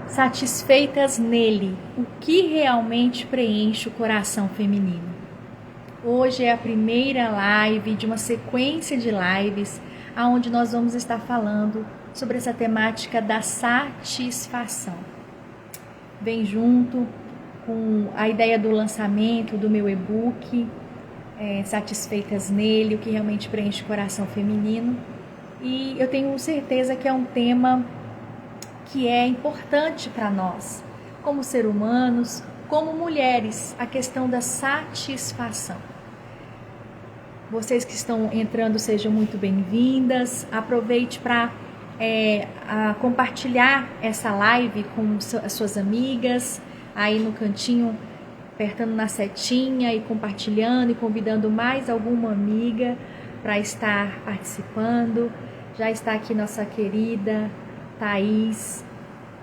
Satisfeitas nele, o que realmente preenche o coração feminino. Hoje é a primeira live de uma sequência de lives onde nós vamos estar falando sobre essa temática da satisfação. Vem junto com a ideia do lançamento do meu e-book, Satisfeitas nele, o que realmente preenche o coração feminino. E eu tenho certeza que é um tema que é importante para nós, como seres humanos, como mulheres, a questão da satisfação. Vocês que estão entrando, sejam muito bem-vindas. Aproveite para compartilhar essa live com as suas amigas, aí no cantinho, apertando na setinha e compartilhando e convidando mais alguma amiga para estar participando. Já está aqui nossa querida Thaís,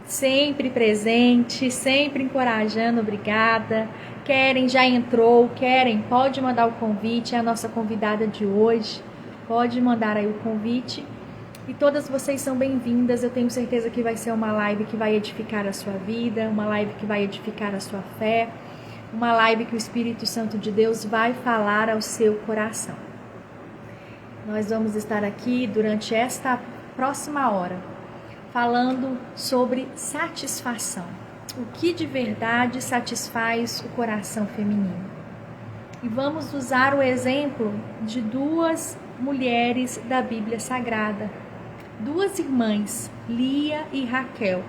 sempre presente, sempre encorajando, obrigada. Keren já entrou, Keren, pode mandar o convite, é a nossa convidada de hoje, pode mandar aí o convite. E todas vocês são bem-vindas, eu tenho certeza que vai ser uma live que vai edificar a sua vida, uma live que vai edificar a sua fé, uma live que o Espírito Santo de Deus vai falar ao seu coração. Nós vamos estar aqui durante esta próxima hora, falando sobre satisfação. O que de verdade satisfaz o coração feminino? E vamos usar o exemplo de duas mulheres da Bíblia Sagrada, duas irmãs, Lia e Raquel,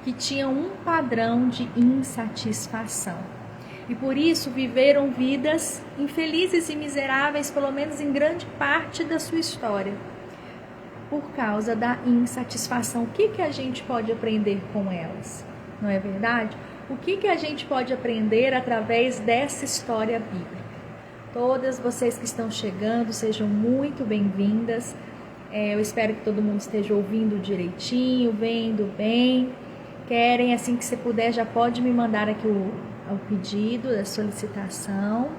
que tinham um padrão de insatisfação. E por isso viveram vidas infelizes e miseráveis, pelo menos em grande parte da sua história, por causa da insatisfação. O que a gente pode aprender com elas? Não é verdade? O que a gente pode aprender através dessa história bíblica? Todas vocês que estão chegando, sejam muito bem-vindas. Eu espero que todo mundo esteja ouvindo direitinho, vendo bem. Querem, assim que você puder, já pode me mandar aqui o pedido da solicitação.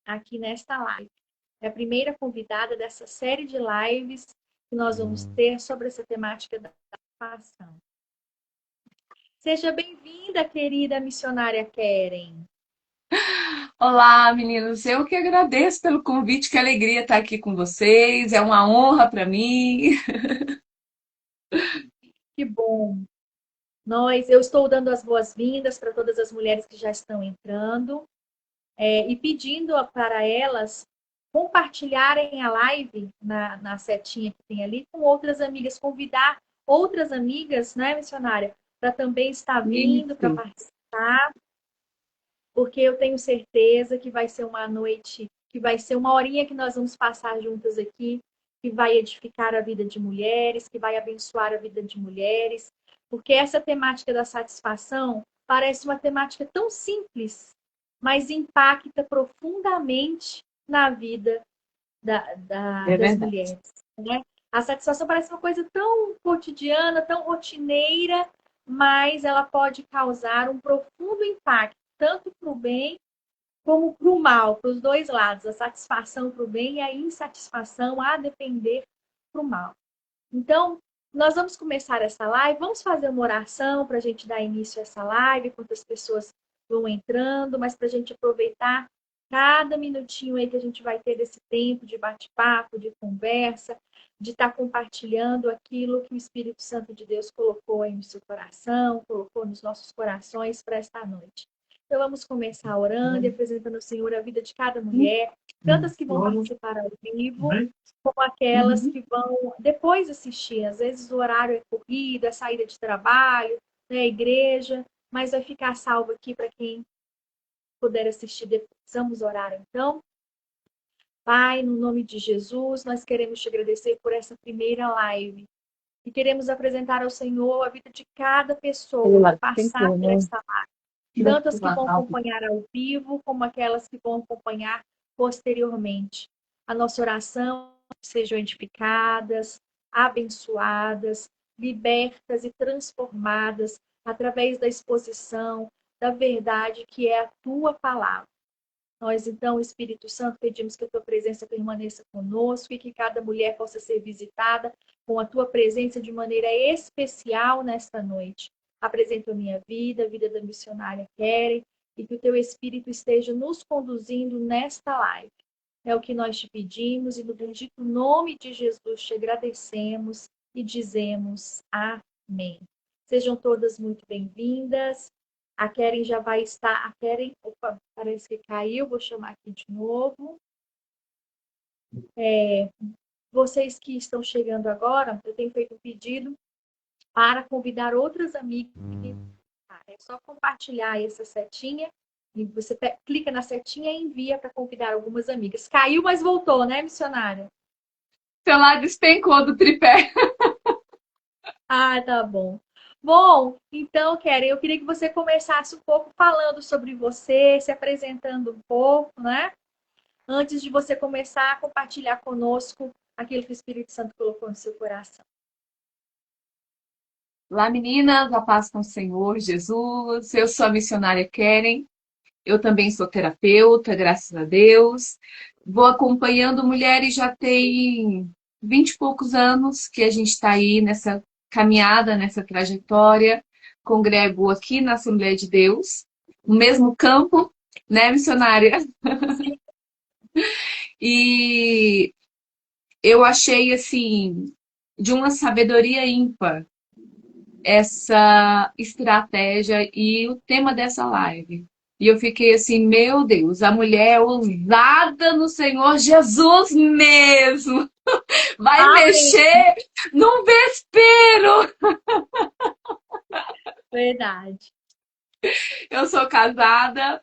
Aqui nesta live. É a primeira convidada dessa série de lives que nós vamos ter sobre essa temática da satisfação. Seja bem-vinda, querida missionária Keren. Olá, meninos. Eu que agradeço pelo convite, que alegria estar aqui com vocês. É uma honra para mim. Que bom. Eu estou dando as boas-vindas para todas as mulheres que já estão entrando e pedindo para elas compartilharem a live na setinha que tem ali com outras amigas, convidar outras amigas, né, missionária, para também estar vindo para Isso. participar, porque eu tenho certeza que vai ser uma noite, que vai ser uma horinha que nós vamos passar juntas aqui, que vai edificar a vida de mulheres, que vai abençoar a vida de mulheres, porque essa temática da satisfação parece uma temática tão simples, mas impacta profundamente na vida É das verdade. mulheres, né? A satisfação parece uma coisa tão cotidiana, tão rotineira, mas ela pode causar um profundo impacto, tanto para o bem como para o mal, para os dois lados, a satisfação para o bem e a insatisfação a depender para o mal. Então, nós vamos começar essa live, vamos fazer uma oração para a gente dar início a essa live, enquanto as pessoas vão entrando, mas para a gente aproveitar cada minutinho aí que a gente vai ter desse tempo de bate-papo, de conversa, de estar compartilhando aquilo que o Espírito Santo de Deus colocou aí no seu coração, colocou nos nossos corações para esta noite. Então vamos começar orando e apresentando ao Senhor a vida de cada mulher, tantas que vão participar ao vivo, como aquelas que vão depois assistir. Às vezes o horário é corrido, é saída de trabalho, é igreja, mas vai ficar salvo aqui para quem puder assistir depois. Vamos orar então. Pai, no nome de Jesus, nós queremos te agradecer por essa primeira live. E queremos apresentar ao Senhor a vida de cada pessoa que passar por esta live. Tanto as que vão acompanhar ao vivo, como aquelas que vão acompanhar posteriormente. A nossa oração sejam edificadas, abençoadas, libertas e transformadas através da exposição da verdade que é a tua palavra. Nós, então, Espírito Santo, pedimos que a tua presença permaneça conosco e que cada mulher possa ser visitada com a tua presença de maneira especial nesta noite. Apresento a minha vida, a vida da missionária Keren, e que o teu Espírito esteja nos conduzindo nesta live. É o que nós te pedimos e no bendito nome de Jesus te agradecemos e dizemos amém. Sejam todas muito bem-vindas. A Keren já vai estar. A Keren, opa, parece que caiu, vou chamar aqui de novo. Vocês que estão chegando agora, eu tenho feito um pedido para convidar outras amigas. É só compartilhar essa setinha e você clica na setinha e envia para convidar algumas amigas. Caiu, mas voltou, né, missionária? Seu lado despencou do tripé. Ah, tá bom. Bom, então, Keren, eu queria que você começasse um pouco falando sobre você, se apresentando um pouco, né? Antes de você começar a compartilhar conosco aquilo que o Espírito Santo colocou no seu coração. Olá, meninas, a paz com o Senhor Jesus. Eu sou a missionária Keren. Eu também sou terapeuta, graças a Deus. Vou acompanhando mulheres já tem 20 e poucos anos que a gente está aí nessa caminhada, nessa trajetória. Congrego aqui na Assembleia de Deus, no mesmo campo, né, missionária? Sim. E eu achei, assim, de uma sabedoria ímpar essa estratégia e o tema dessa live. E eu fiquei assim, meu Deus, a mulher é ousada no Senhor Jesus mesmo. Vai Amém. mexer num vespeiro. Verdade. Eu sou casada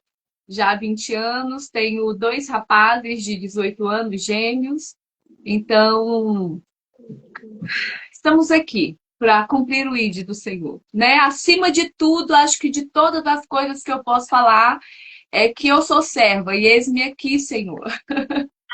já há 20 anos, tenho dois rapazes de 18 anos, gêmeos. Então, estamos aqui para cumprir o ID do Senhor, né? Acima de tudo, acho que de todas as coisas que eu posso falar, é que eu sou serva e eis-me aqui, Senhor.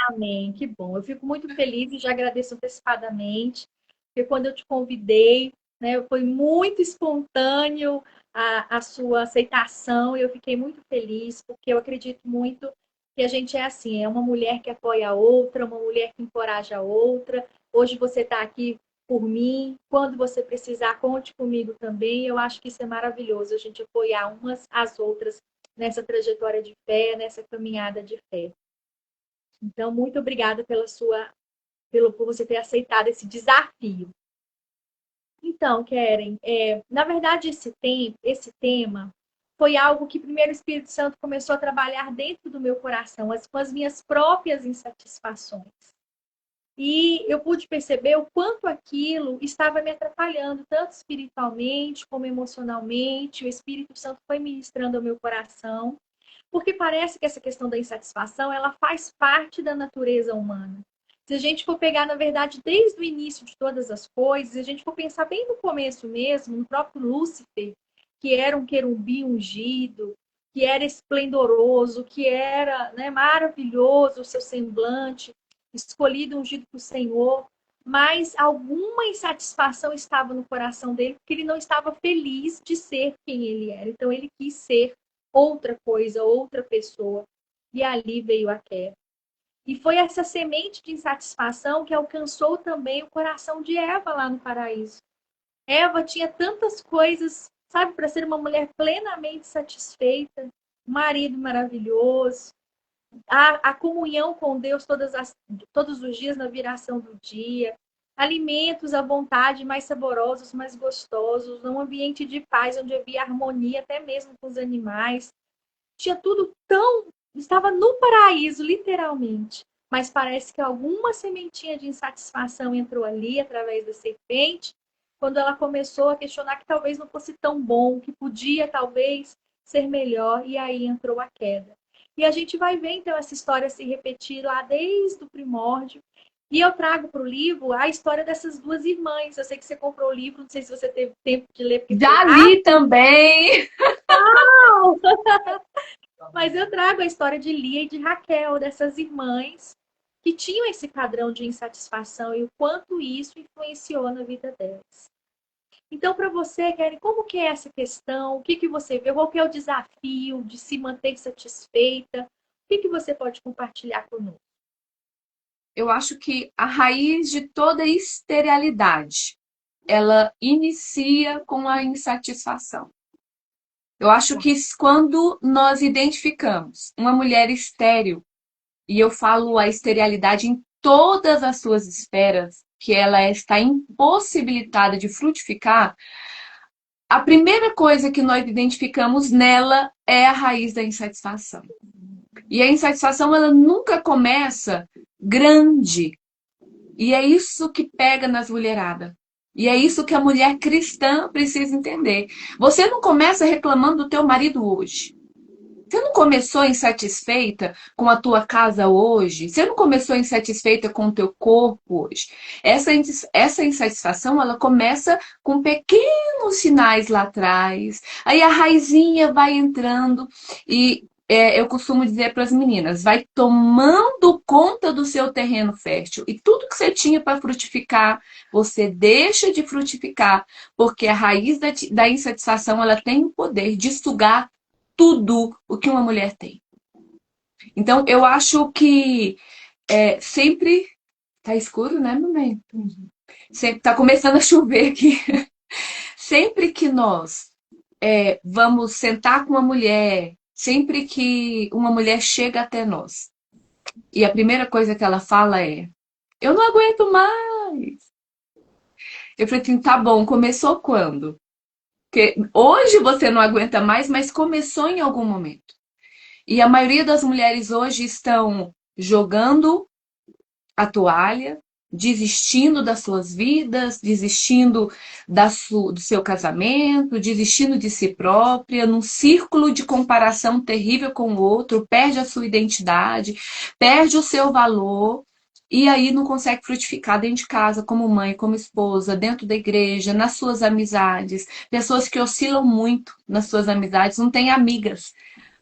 Amém. Que bom. Eu fico muito feliz e já agradeço antecipadamente, porque quando eu te convidei, né, foi muito espontâneo a sua aceitação e eu fiquei muito feliz, porque eu acredito muito que a gente é assim, é uma mulher que apoia a outra, uma mulher que encoraja a outra. Hoje você está aqui por mim, quando você precisar, conte comigo também. Eu acho que isso é maravilhoso, a gente apoiar umas às outras nessa trajetória de fé, nessa caminhada de fé. Então, muito obrigada por você ter aceitado esse desafio. Então, Keren, na verdade, esse tema foi algo que primeiro o Espírito Santo começou a trabalhar dentro do meu coração, com as minhas próprias insatisfações. E eu pude perceber o quanto aquilo estava me atrapalhando, tanto espiritualmente como emocionalmente. O Espírito Santo foi ministrando ao meu coração, porque parece que essa questão da insatisfação, ela faz parte da natureza humana. Se a gente for pegar, na verdade, desde o início de todas as coisas, se a gente for pensar bem no começo mesmo, no próprio Lúcifer, que era um querubim ungido, que era esplendoroso, que era, né, maravilhoso o seu semblante, escolhido, ungido por Senhor, mas alguma insatisfação estava no coração dele, porque ele não estava feliz de ser quem ele era. Então ele quis ser outra coisa, outra pessoa. E ali veio a queda. E foi essa semente de insatisfação que alcançou também o coração de Eva lá no paraíso. Eva tinha tantas coisas, sabe, para ser uma mulher plenamente satisfeita, um marido maravilhoso, a comunhão com Deus todos os dias na viração do dia, alimentos à vontade, mais saborosos, mais gostosos, um ambiente de paz onde havia harmonia até mesmo com os animais. Tinha tudo tão. Estava no paraíso, literalmente. Mas parece que alguma sementinha de insatisfação entrou ali através da serpente, quando ela começou a questionar que talvez não fosse tão bom, que podia talvez ser melhor, e aí entrou a queda. E a gente vai ver então essa história se repetir lá desde o primórdio. E eu trago para o livro a história dessas duas irmãs. Eu sei que você comprou o livro, não sei se você teve tempo de ler, porque foi Já li também. rápido. Mas eu trago a história de Lia e de Raquel, dessas irmãs que tinham esse padrão de insatisfação e o quanto isso influenciou na vida delas. Então, para você, Kelly, como que é essa questão? O que, que você vê? Qual que é o desafio de se manter satisfeita que você pode compartilhar conosco? Eu acho que a raiz de toda esterilidade, ela inicia com a insatisfação. Eu acho que quando nós identificamos uma mulher estéril, e eu falo a esterilidade em todas as suas esferas, que ela está impossibilitada de frutificar, a primeira coisa que nós identificamos nela é a raiz da insatisfação. E a insatisfação, ela nunca começa grande. E é isso que pega nas mulheradas. E é isso que a mulher cristã precisa entender. Você não começa reclamando do teu marido hoje. Você não começou insatisfeita com a tua casa hoje? Você não começou insatisfeita com o teu corpo hoje? Essa insatisfação, ela começa com pequenos sinais lá atrás. Aí a raizinha vai entrando e eu costumo dizer para as meninas, vai tomando conta do seu terreno fértil. E tudo que você tinha para frutificar, você deixa de frutificar, porque a raiz da insatisfação, ela tem o poder de sugar tudo o que uma mulher tem. Então, eu acho que sempre. Tá escuro, né, mamãe? Sempre tá começando a chover aqui. Sempre que nós vamos sentar com uma mulher, sempre que uma mulher chega até nós, e a primeira coisa que ela fala é: eu não aguento mais. Eu falei assim: tá bom, começou quando? Porque hoje você não aguenta mais, mas começou em algum momento. E a maioria das mulheres hoje estão jogando a toalha, desistindo das suas vidas, desistindo do seu casamento, desistindo de si própria, num círculo de comparação terrível com o outro, perde a sua identidade, perde o seu valor. E aí não consegue frutificar dentro de casa, como mãe, como esposa, dentro da igreja, nas suas amizades. Pessoas que oscilam muito nas suas amizades, não têm amigas,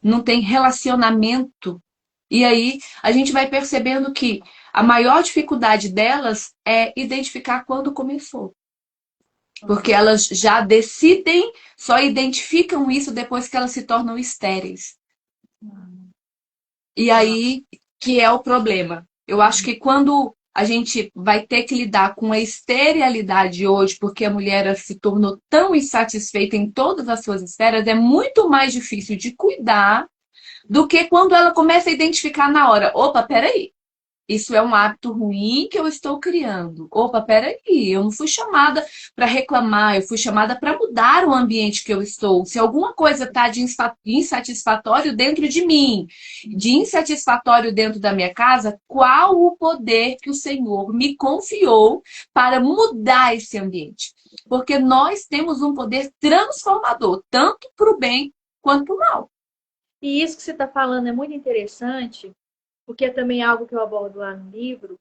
não tem relacionamento. E aí a gente vai percebendo que a maior dificuldade delas é identificar quando começou. Porque elas já decidem, só identificam isso depois que elas se tornam estéreis. E aí que é o problema. Eu acho que quando a gente vai ter que lidar com a esterilidade hoje, porque a mulher se tornou tão insatisfeita em todas as suas esferas, é muito mais difícil de cuidar do que quando ela começa a identificar na hora. Opa, peraí. Isso é um hábito ruim que eu estou criando. Opa, peraí, eu não fui chamada para reclamar, eu fui chamada para mudar o ambiente que eu estou. Se alguma coisa está de insatisfatório dentro de mim, de insatisfatório dentro da minha casa, qual o poder que o Senhor me confiou para mudar esse ambiente? Porque nós temos um poder transformador, tanto para o bem quanto para o mal. E isso que você está falando é muito interessante, porque é também algo que eu abordo lá no livro,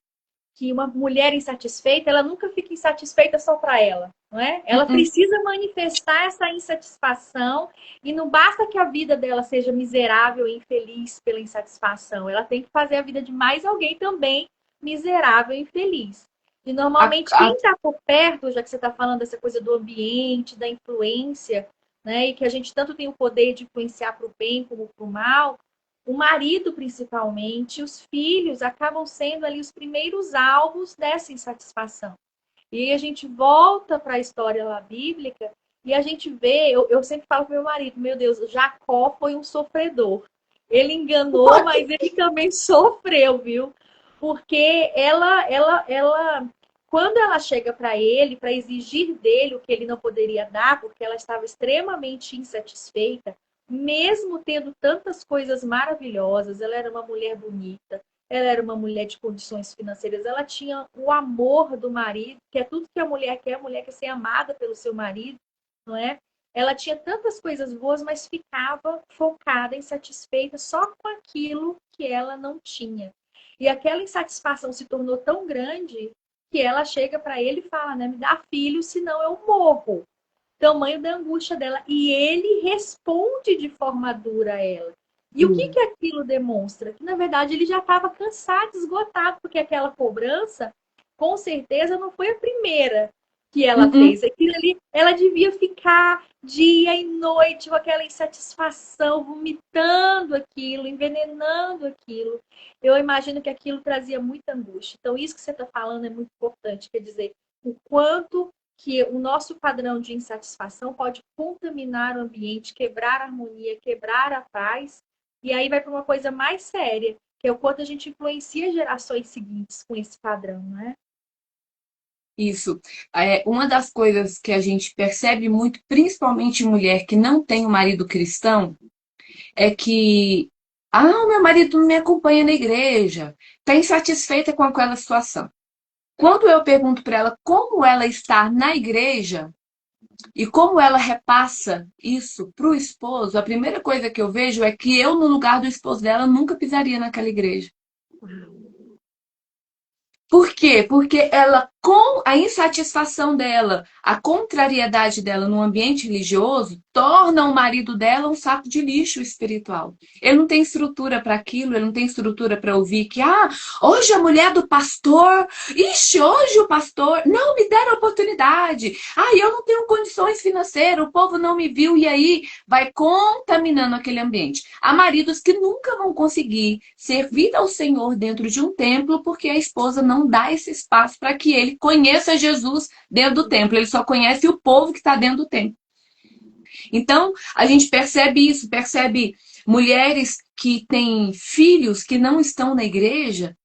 que uma mulher insatisfeita, ela nunca fica insatisfeita só para ela, não é? Ela precisa manifestar essa insatisfação e não basta que a vida dela seja miserável e infeliz pela insatisfação, ela tem que fazer a vida de mais alguém também miserável e infeliz. E A, normalmente a, quem está por perto, já que você está falando dessa coisa do ambiente, da influência, né, e que a gente tanto tem o poder de influenciar para o bem como para o mal, o marido, principalmente, os filhos acabam sendo ali os primeiros alvos dessa insatisfação. E aí a gente volta para a história lá bíblica e a gente vê, eu sempre falo para meu marido, meu Deus, Jacó foi um sofredor. Ele enganou, mas ele também sofreu, viu? Porque quando ela chega para ele, para exigir dele o que ele não poderia dar, porque ela estava extremamente insatisfeita, mesmo tendo tantas coisas maravilhosas, ela era uma mulher bonita, ela era uma mulher de condições financeiras, ela tinha o amor do marido, que é tudo que a mulher quer ser amada pelo seu marido, não é? Ela tinha tantas coisas boas, mas ficava focada, insatisfeita só com aquilo que ela não tinha. E aquela insatisfação se tornou tão grande que ela chega para ele e fala, né, me dá filho, senão eu morro. Tamanho da angústia dela. E ele responde de forma dura a ela. E o que que aquilo demonstra? Que, na verdade, ele já estava cansado, esgotado, porque aquela cobrança, com certeza, não foi a primeira que ela Uhum. fez. Aquilo ali, ela devia ficar dia e noite com aquela insatisfação, vomitando aquilo, envenenando aquilo. Eu imagino que aquilo trazia muita angústia. Então, isso que você está falando é muito importante, quer dizer, o quanto que o nosso padrão de insatisfação pode contaminar o ambiente, quebrar a harmonia, quebrar a paz, e aí vai para uma coisa mais séria, que é o quanto a gente influencia gerações seguintes com esse padrão, né? Isso. Uma das coisas que a gente percebe muito, principalmente em mulher que não tem um marido cristão, é que, o meu marido não me acompanha na igreja, está insatisfeita com aquela situação. Quando eu pergunto para ela como ela está na igreja e como ela repassa isso para o esposo, a primeira coisa que eu vejo é que eu, no lugar do esposo dela, nunca pisaria naquela igreja. Por quê? Porque ela, com a insatisfação dela, a contrariedade dela no ambiente religioso, torna o marido dela um saco de lixo espiritual. Ele não tem estrutura para aquilo, ele não tem estrutura para ouvir que, hoje a mulher do pastor, ixi, hoje o pastor, não me deram oportunidade, eu não tenho condições financeiras, o povo não me viu, e aí vai contaminando aquele ambiente. Há maridos que nunca vão conseguir servir ao Senhor dentro de um templo porque a esposa não dá esse espaço para que ele conheça Jesus dentro do templo. Ele só conhece o povo que está dentro do templo. Então, a gente percebe isso, percebe mulheres que têm filhos que não estão na igreja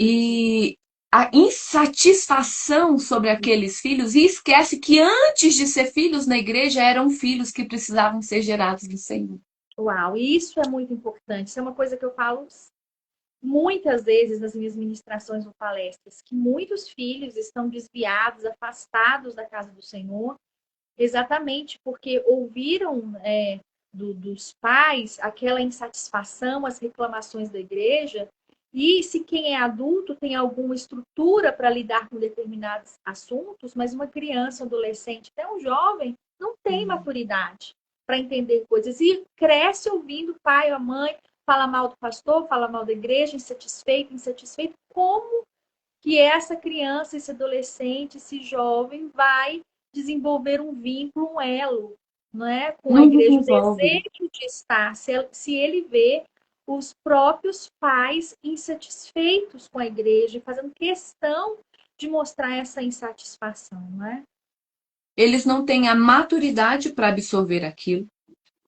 e a insatisfação sobre aqueles filhos e esquece que antes de ser filhos na igreja eram filhos que precisavam ser gerados do Senhor. Uau, e isso é muito importante. Isso é uma coisa que eu falo muitas vezes nas minhas ministrações ou palestras, que muitos filhos estão desviados, afastados da casa do Senhor, exatamente porque ouviram dos pais aquela insatisfação, as reclamações da igreja, e se quem é adulto tem alguma estrutura para lidar com determinados assuntos, mas uma criança, um adolescente, até um jovem, não tem maturidade para entender coisas e cresce ouvindo o pai ou a mãe fala mal do pastor, fala mal da igreja, insatisfeito, insatisfeito. Como que essa criança, esse adolescente, esse jovem vai desenvolver um vínculo, um elo, não é, com a Não igreja, o desenvolve. desejo de estar, se ele vê os próprios pais insatisfeitos com a igreja, fazendo questão de mostrar essa insatisfação, não é? Eles não têm a maturidade para absorver aquilo.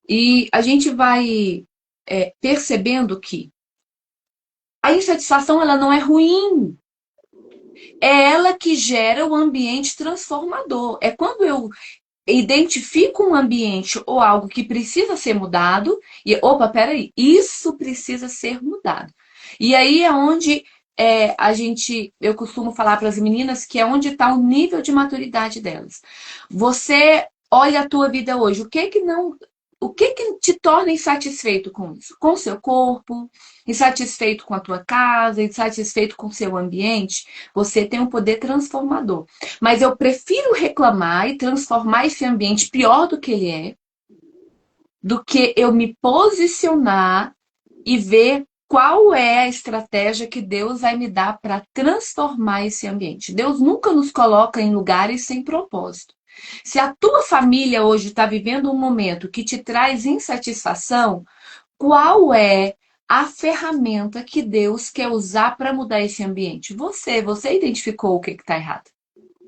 E a gente vai percebendo que a insatisfação ela não é ruim. É ela que gera o ambiente transformador. É quando eu identifico um ambiente ou algo que precisa ser mudado e, opa, peraí, isso precisa ser mudado. E aí é onde eu costumo falar para as meninas que é onde está o nível de maturidade delas. Você olha a tua vida hoje, o que que te torna insatisfeito com isso? Com o seu corpo, insatisfeito com a tua casa, insatisfeito com o seu ambiente? Você tem um poder transformador. Mas eu prefiro reclamar e transformar esse ambiente pior do que ele é, do que eu me posicionar e ver qual é a estratégia que Deus vai me dar para transformar esse ambiente. Deus nunca nos coloca em lugares sem propósito. Se a tua família hoje está vivendo um momento que te traz insatisfação, qual é a ferramenta que Deus quer usar para mudar esse ambiente? Você identificou o que está errado.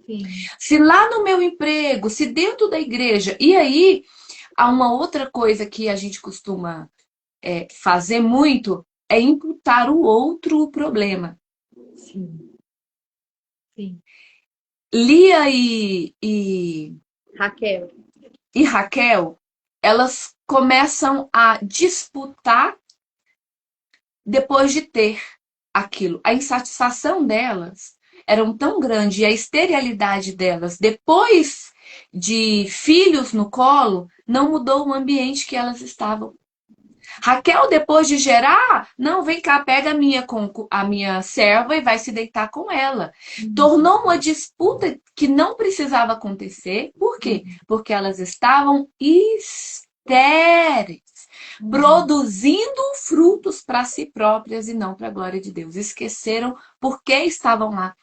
Sim. Se lá no meu emprego, se dentro da igreja, e aí há uma outra coisa que a gente costuma fazer muito, é imputar o outro o problema. Sim, sim. Lia Raquel. e Raquel, elas começam a disputar depois de ter aquilo. A insatisfação delas era tão grande e a esterilidade delas, depois de filhos no colo, não mudou o ambiente que elas estavam. Raquel, depois de gerar, não, vem cá, pega a minha serva e vai se deitar com ela. Tornou uma disputa que não precisava acontecer. Por quê? Porque elas estavam estéreis, produzindo frutos para si próprias e não para a glória de Deus. Esqueceram por que estavam lá.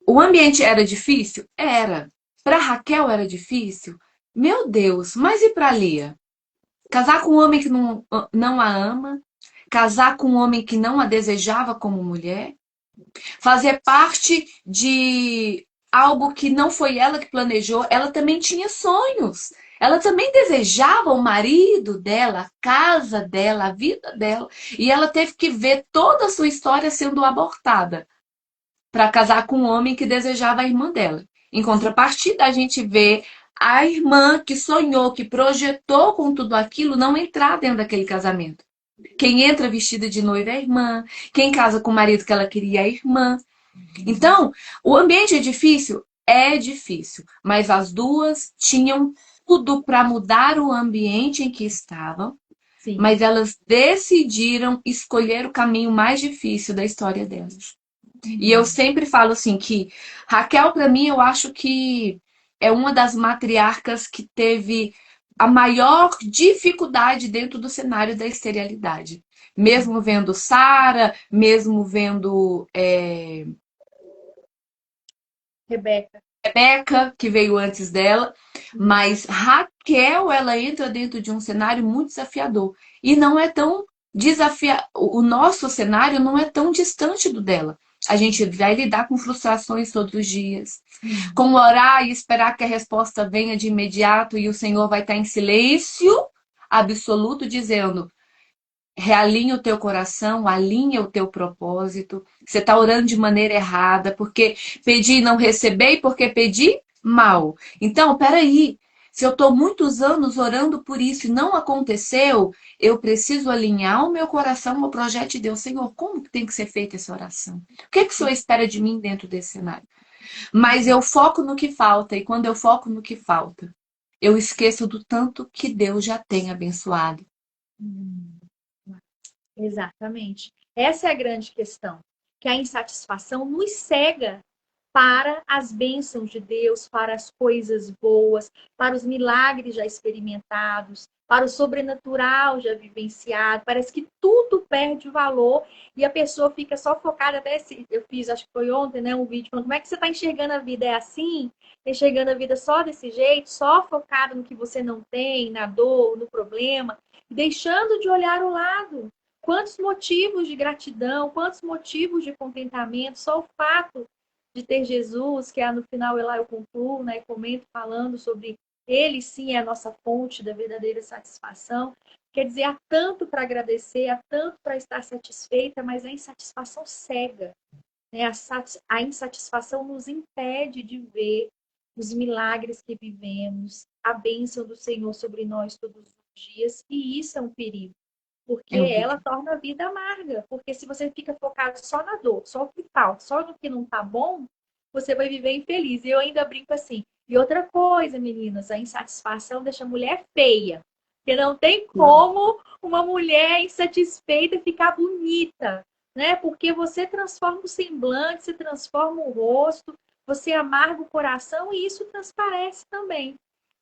O ambiente era difícil? Era. Para Raquel era difícil? Meu Deus, mas e para Lia? Casar com um homem que não a ama, casar com um homem que não a desejava como mulher, fazer parte de algo que não foi ela que planejou, ela também tinha sonhos. Ela também desejava o marido dela, a casa dela, a vida dela. E ela teve que ver toda a sua história sendo abortada para casar com um homem que desejava a irmã dela. Em contrapartida, a gente vê a irmã que sonhou, que projetou com tudo aquilo, não entrar dentro daquele casamento. Quem entra vestida de noiva é a irmã, quem casa com o marido que ela queria é a irmã. Então, o ambiente é difícil, mas as duas tinham tudo para mudar o ambiente em que estavam, Sim. mas elas decidiram escolher o caminho mais difícil da história delas. E eu sempre falo assim que Raquel, para mim, eu acho que é uma das matriarcas que teve a maior dificuldade dentro do cenário da esterilidade. Mesmo vendo Sara, mesmo vendo Rebeca. Rebeca, que veio antes dela, mas Raquel, ela entra dentro de um cenário muito desafiador. E não é tão desafiador. O nosso cenário não é tão distante do dela. A gente vai lidar com frustrações todos os dias, com orar e esperar que a resposta venha de imediato e o Senhor vai estar em silêncio absoluto, dizendo: realinha o teu coração, alinha o teu propósito. Você está orando de maneira errada, porque pedi e não recebi, porque pedi mal. Então, peraí. Se eu estou muitos anos orando por isso e não aconteceu, eu preciso alinhar o meu coração ao projeto de Deus. Senhor, como que tem que ser feita essa oração? O que, que o Senhor espera de mim dentro desse cenário? Mas eu foco no que falta, e quando eu foco no que falta, eu esqueço do tanto que Deus já tem abençoado. Hum, Exatamente. Essa é a grande questão, que a insatisfação nos cega para as bênçãos de Deus, para as coisas boas, para os milagres já experimentados, para o sobrenatural já vivenciado. Parece que tudo perde valor e a pessoa fica só focada. Até eu fiz, acho que foi ontem, né, um vídeo falando como é que você está enxergando a vida. É assim? Enxergando a vida só desse jeito, só focado no que você não tem, na dor, no problema, deixando de olhar o lado. Quantos motivos de gratidão, quantos motivos de contentamento, só o fato de ter Jesus, que é no final lá eu concluo, né, comento falando sobre ele sim é a nossa fonte da verdadeira satisfação. Quer dizer, há tanto para agradecer, há tanto para estar satisfeita, mas a insatisfação cega. Né? A insatisfação nos impede de ver os milagres que vivemos, a bênção do Senhor sobre nós todos os dias, e isso é um perigo porque É um ela perigo. torna a vida amarga. Porque se você fica focado só na dor, só no que falta, só no que não tá bom, você vai viver infeliz. E eu ainda brinco assim. E outra coisa, meninas, a insatisfação deixa a mulher feia. Porque não tem como uma mulher insatisfeita ficar bonita, né? Porque você transforma o semblante, você transforma o rosto, você amarga o coração e isso transparece também.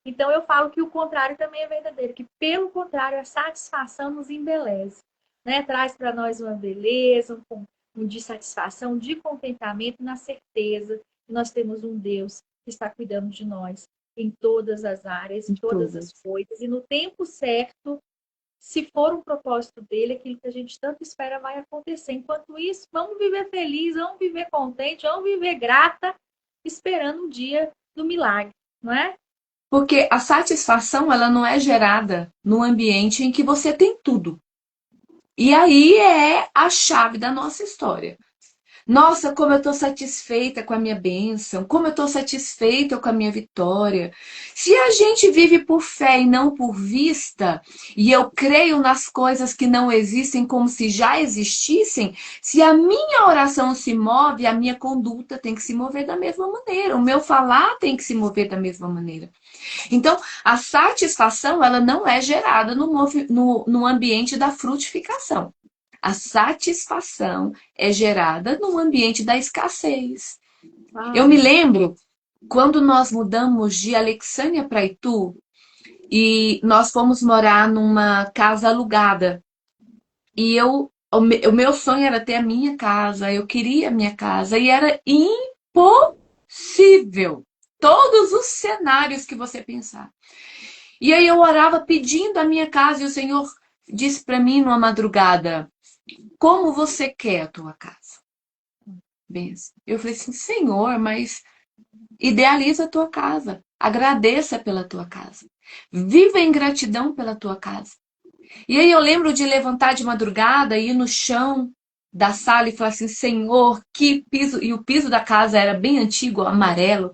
Então eu falo que o contrário também é verdadeiro, que pelo contrário a satisfação nos embeleza, né? Traz para nós uma beleza, um de satisfação, de contentamento, na certeza que nós temos um Deus que está cuidando de nós em todas as áreas, em Em todas as todas. coisas, e no tempo certo, se for um propósito dele, aquilo que a gente tanto espera vai acontecer. Enquanto isso, vamos viver feliz, vamos viver contente, vamos viver grata, esperando o dia do milagre, não é? Porque a satisfação, ela não é gerada no ambiente em que você tem tudo. E aí é a chave da nossa história. Nossa, como eu estou satisfeita com a minha bênção, como eu estou satisfeita com a minha vitória. Se a gente vive por fé e não por vista, e eu creio nas coisas que não existem como se já existissem, se a minha oração se move, a minha conduta tem que se mover da mesma maneira, o meu falar tem que se mover da mesma maneira. Então, a satisfação, ela não é gerada no ambiente da frutificação. A satisfação é gerada no ambiente da escassez. Eu me Ai, lembro quando nós mudamos de Alexânia para Itu e nós fomos morar numa casa alugada. E o meu sonho era ter a minha casa, eu queria a minha casa e era possível. Todos os cenários que você pensar. E aí eu orava pedindo a minha casa e o Senhor disse para mim numa madrugada: como você quer a tua casa? Benção. Eu falei assim: Senhor, mas idealiza a tua casa. Agradeça pela tua casa. Viva em gratidão pela tua casa. E aí eu lembro de levantar de madrugada, ir no chão da sala e falar assim: Senhor, que piso. E o piso da casa era bem antigo, amarelo.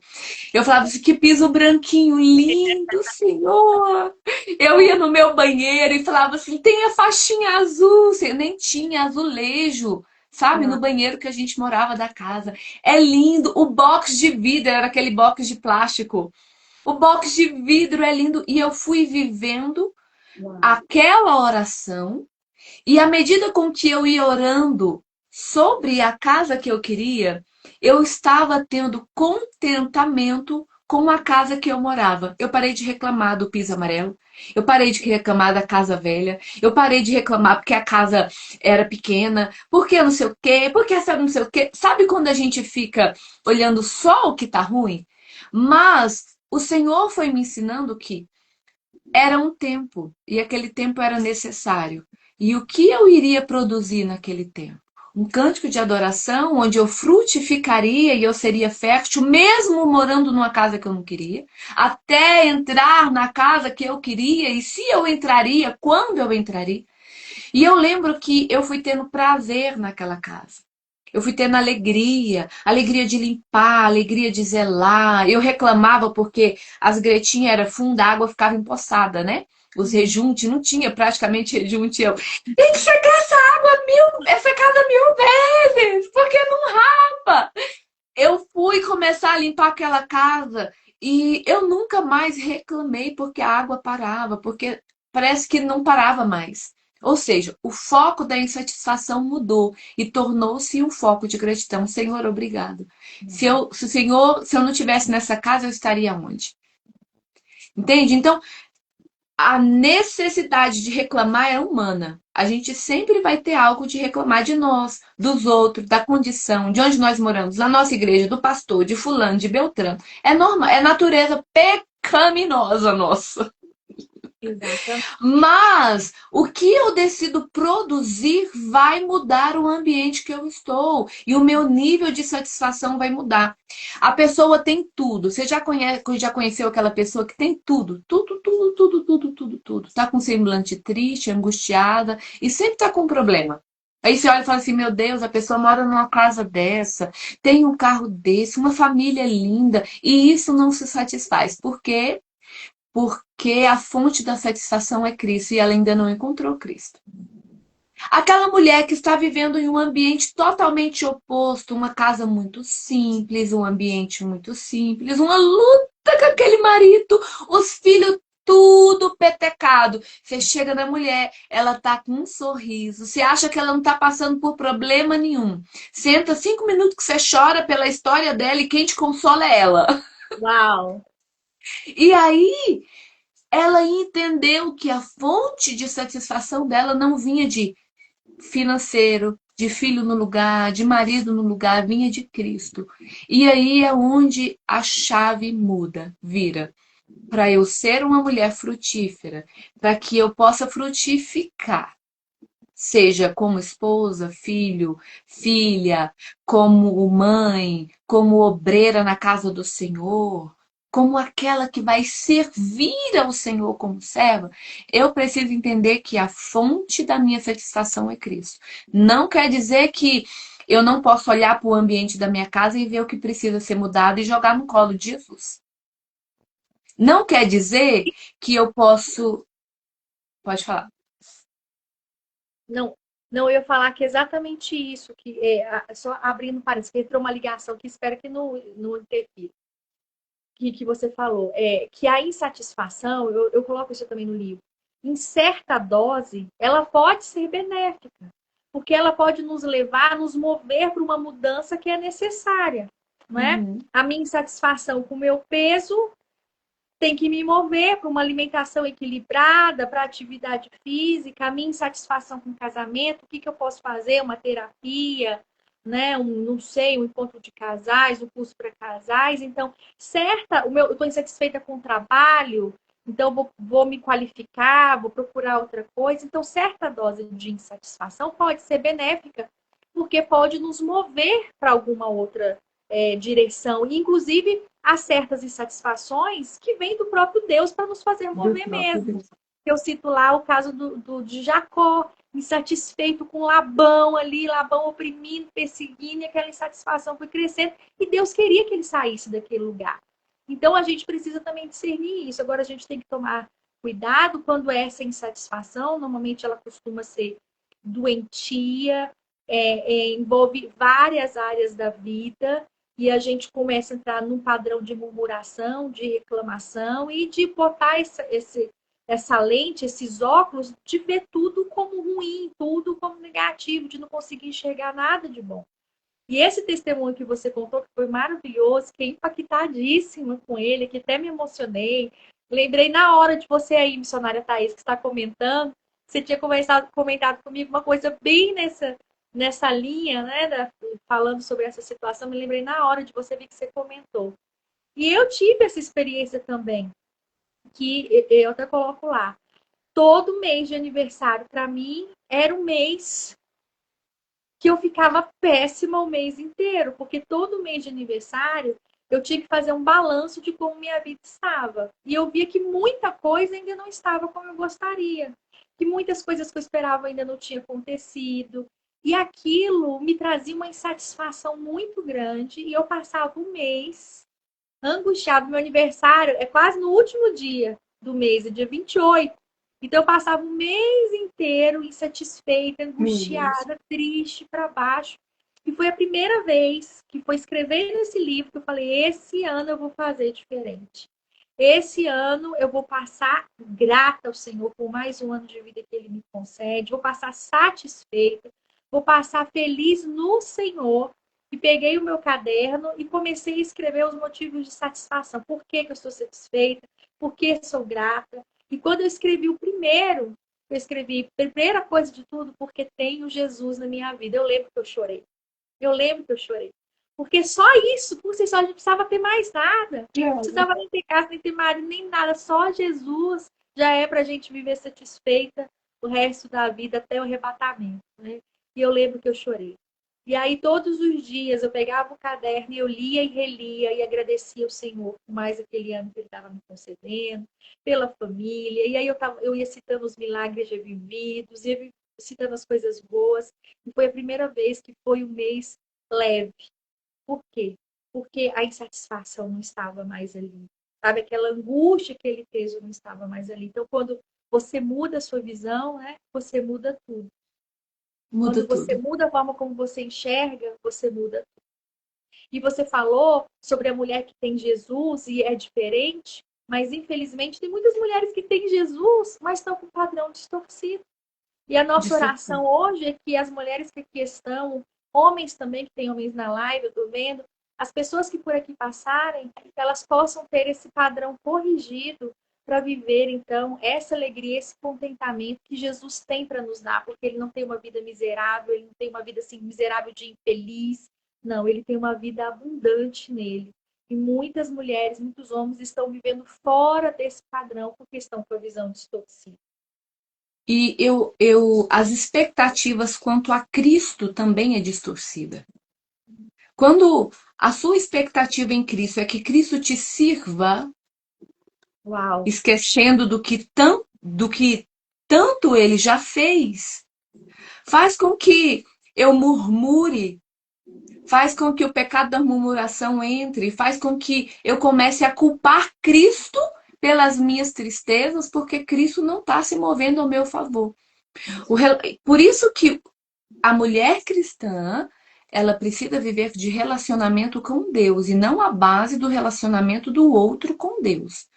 Eu falava assim: que piso branquinho, lindo, Senhor. Eu ia no meu banheiro e falava assim: tem a faixinha azul. Nem tinha azulejo, sabe? No banheiro que a gente morava da casa. É lindo. O box de vidro era aquele box de plástico. O box de vidro é lindo. E eu fui vivendo aquela oração. E à medida com que eu ia orando sobre a casa que eu queria, eu estava tendo contentamento com a casa que eu morava. Eu parei de reclamar do piso amarelo. Eu parei de reclamar da casa velha. Eu parei de reclamar porque a casa era pequena. Porque não sei o quê. Porque sabe não sei o quê. Sabe quando a gente fica olhando só o que tá ruim? Mas o Senhor foi me ensinando que era um tempo, e aquele tempo era necessário. E o que eu iria produzir naquele tempo? Um cântico de adoração onde eu frutificaria e eu seria fértil, mesmo morando numa casa que eu não queria, até entrar na casa que eu queria, e se eu entraria, quando eu entraria. E eu lembro que eu fui tendo prazer naquela casa. Eu fui tendo alegria, alegria de limpar, alegria de zelar. Eu reclamava porque as gretinhas eram funda, a água ficava empoçada, né? Os rejuntes, não tinha praticamente rejunte. Eu, tem que secar essa casa 1000 vezes, porque não rapa. Eu fui começar a limpar aquela casa e eu nunca mais reclamei porque a água parava, porque parece que não parava mais. Ou seja, o foco da insatisfação mudou e tornou-se um foco de gratidão. Senhor, obrigado. Se eu não tivesse nessa casa, eu estaria onde? Entende? Então, a necessidade de reclamar é humana. A gente sempre vai ter algo de reclamar de nós, dos outros, da condição, de onde nós moramos, da nossa igreja, do pastor, de fulano, de Beltrano. É normal, é natureza pecaminosa nossa. Exatamente. Mas o que eu decido produzir vai mudar o ambiente que eu estou e o meu nível de satisfação vai mudar. A pessoa tem tudo. Você já conheceu aquela pessoa que tem tudo, tudo, tudo, tudo, tudo, tudo, tudo. Tá com semblante triste, angustiada e sempre tá com um problema. Aí você olha e fala assim: meu Deus, a pessoa mora numa casa dessa, tem um carro desse, uma família linda, e isso não se satisfaz. Por quê? Porque a fonte da satisfação é Cristo e ela ainda não encontrou Cristo. Aquela mulher que está vivendo em um ambiente totalmente oposto, uma casa muito simples, um ambiente muito simples, uma luta com aquele marido, os filhos tudo petecado. Você chega na mulher, ela tá com um sorriso. Você acha que ela não tá passando por problema nenhum. Senta 5 minutos que você chora pela história dela e quem te consola é ela. Uau! E aí ela entendeu que a fonte de satisfação dela não vinha de financeiro, de filho no lugar, de marido no lugar, vinha de Cristo. E aí é onde a chave muda, vira. Para eu ser uma mulher frutífera, para que eu possa frutificar, seja como esposa, filho, filha, como mãe, como obreira na casa do Senhor, como aquela que vai servir ao Senhor como serva, eu preciso entender que a fonte da minha satisfação é Cristo. Não quer dizer que eu não posso olhar para o ambiente da minha casa e ver o que precisa ser mudado e jogar no colo de Jesus. Não quer dizer que eu posso. Pode falar. Não, não, eu ia falar que é exatamente isso, que só abrindo parênteses, que entrou uma ligação que espero que não interfira, que você falou, que a insatisfação, eu coloco isso também no livro, em certa dose, ela pode ser benéfica, porque ela pode nos levar, nos mover para uma mudança que é necessária, não é? Uhum. A minha insatisfação com o meu peso tem que me mover para uma alimentação equilibrada, para atividade física, a minha insatisfação com o casamento, o que eu posso fazer, uma terapia, né? Não sei, um encontro de casais, um curso para casais. Então, eu estou insatisfeita com o trabalho, então vou me qualificar, vou procurar outra coisa. Então, certa dose de insatisfação pode ser benéfica, porque pode nos mover para alguma outra direção. E, inclusive, há certas insatisfações que vêm do próprio Deus para nos fazer mover mesmo. Eu cito lá o caso de Jacó, insatisfeito com Labão ali, Labão oprimindo, perseguindo, e aquela insatisfação foi crescendo, e Deus queria que ele saísse daquele lugar. Então a gente precisa também discernir isso. Agora a gente tem que tomar cuidado quando essa insatisfação, normalmente ela costuma ser doentia, envolve várias áreas da vida, e a gente começa a entrar num padrão de murmuração, de reclamação e de botar essa lente, esses óculos, de ver tudo como ruim, tudo como negativo, de não conseguir enxergar nada de bom. E esse testemunho que você contou, que foi maravilhoso, fiquei impactadíssima com ele, que até me emocionei. Lembrei na hora de você aí, missionária Thaís, que está comentando, você tinha comentado comigo uma coisa bem nessa linha, né, falando sobre essa situação. Me lembrei na hora de você ver que você comentou. E eu tive essa experiência também, que eu até coloco lá. Todo mês de aniversário, para mim, era um mês que eu ficava péssima o mês inteiro, porque todo mês de aniversário eu tinha que fazer um balanço de como minha vida estava. E eu via que muita coisa ainda não estava como eu gostaria, que muitas coisas que eu esperava ainda não tinham acontecido. E aquilo me trazia uma insatisfação muito grande, e eu passava um mês angustiado. Meu aniversário é quase no último dia do mês, é dia 28. Então eu passava o mês inteiro insatisfeita, angustiada, triste, para baixo. E foi a primeira vez que foi escrevendo esse livro que eu falei: esse ano eu vou fazer diferente. Esse ano eu vou passar grata ao Senhor por mais um ano de vida que Ele me concede. Vou passar satisfeita. Vou passar feliz no Senhor. E peguei o meu caderno e comecei a escrever os motivos de satisfação. Por que eu estou satisfeita? Por que sou grata? E quando eu escrevi o primeiro, eu escrevi, primeira coisa de tudo, porque tenho Jesus na minha vida. Eu lembro que eu chorei. Eu lembro que eu chorei. Porque só isso, por si só, a gente precisava ter mais nada. Não precisava nem ter casa, nem ter marido, nem nada. Só Jesus já é para a gente viver satisfeita o resto da vida até o arrebatamento. Né? E eu lembro que eu chorei. E aí, todos os dias, eu pegava o caderno e eu lia e relia e agradecia ao Senhor por mais aquele ano que Ele estava me concedendo, pela família. E aí, eu ia citando os milagres já vividos, ia citando as coisas boas. E foi a primeira vez que foi um mês leve. Por quê? Porque a insatisfação não estava mais ali. Sabe, aquela angústia, aquele peso não estava mais ali. Então, quando você muda a sua visão, né, você muda tudo. Muda Quando você tudo. muda a forma como você enxerga, você muda. E você falou sobre a mulher que tem Jesus e é diferente, mas infelizmente tem muitas mulheres que têm Jesus, mas estão com um padrão distorcido. E a nossa oração hoje é que as mulheres que aqui estão, homens também, que tem homens na live, eu estou vendo, as pessoas que por aqui passarem, elas possam ter esse padrão corrigido para viver, então, essa alegria, esse contentamento que Jesus tem para nos dar, porque Ele não tem uma vida miserável, Ele não tem uma vida assim, miserável de infeliz, não, Ele tem uma vida abundante nele. E muitas mulheres, muitos homens estão vivendo fora desse padrão porque estão com a visão distorcida. E as expectativas quanto a Cristo também é distorcida. Quando a sua expectativa em Cristo é que Cristo te sirva, Uau! esquecendo do que tanto Ele já fez, faz com que eu murmure, faz com que o pecado da murmuração entre, faz com que eu comece a culpar Cristo pelas minhas tristezas, porque Cristo não está se movendo ao meu favor. Por isso que a mulher cristã, ela precisa viver de relacionamento com Deus e não a base do relacionamento do outro com Deus.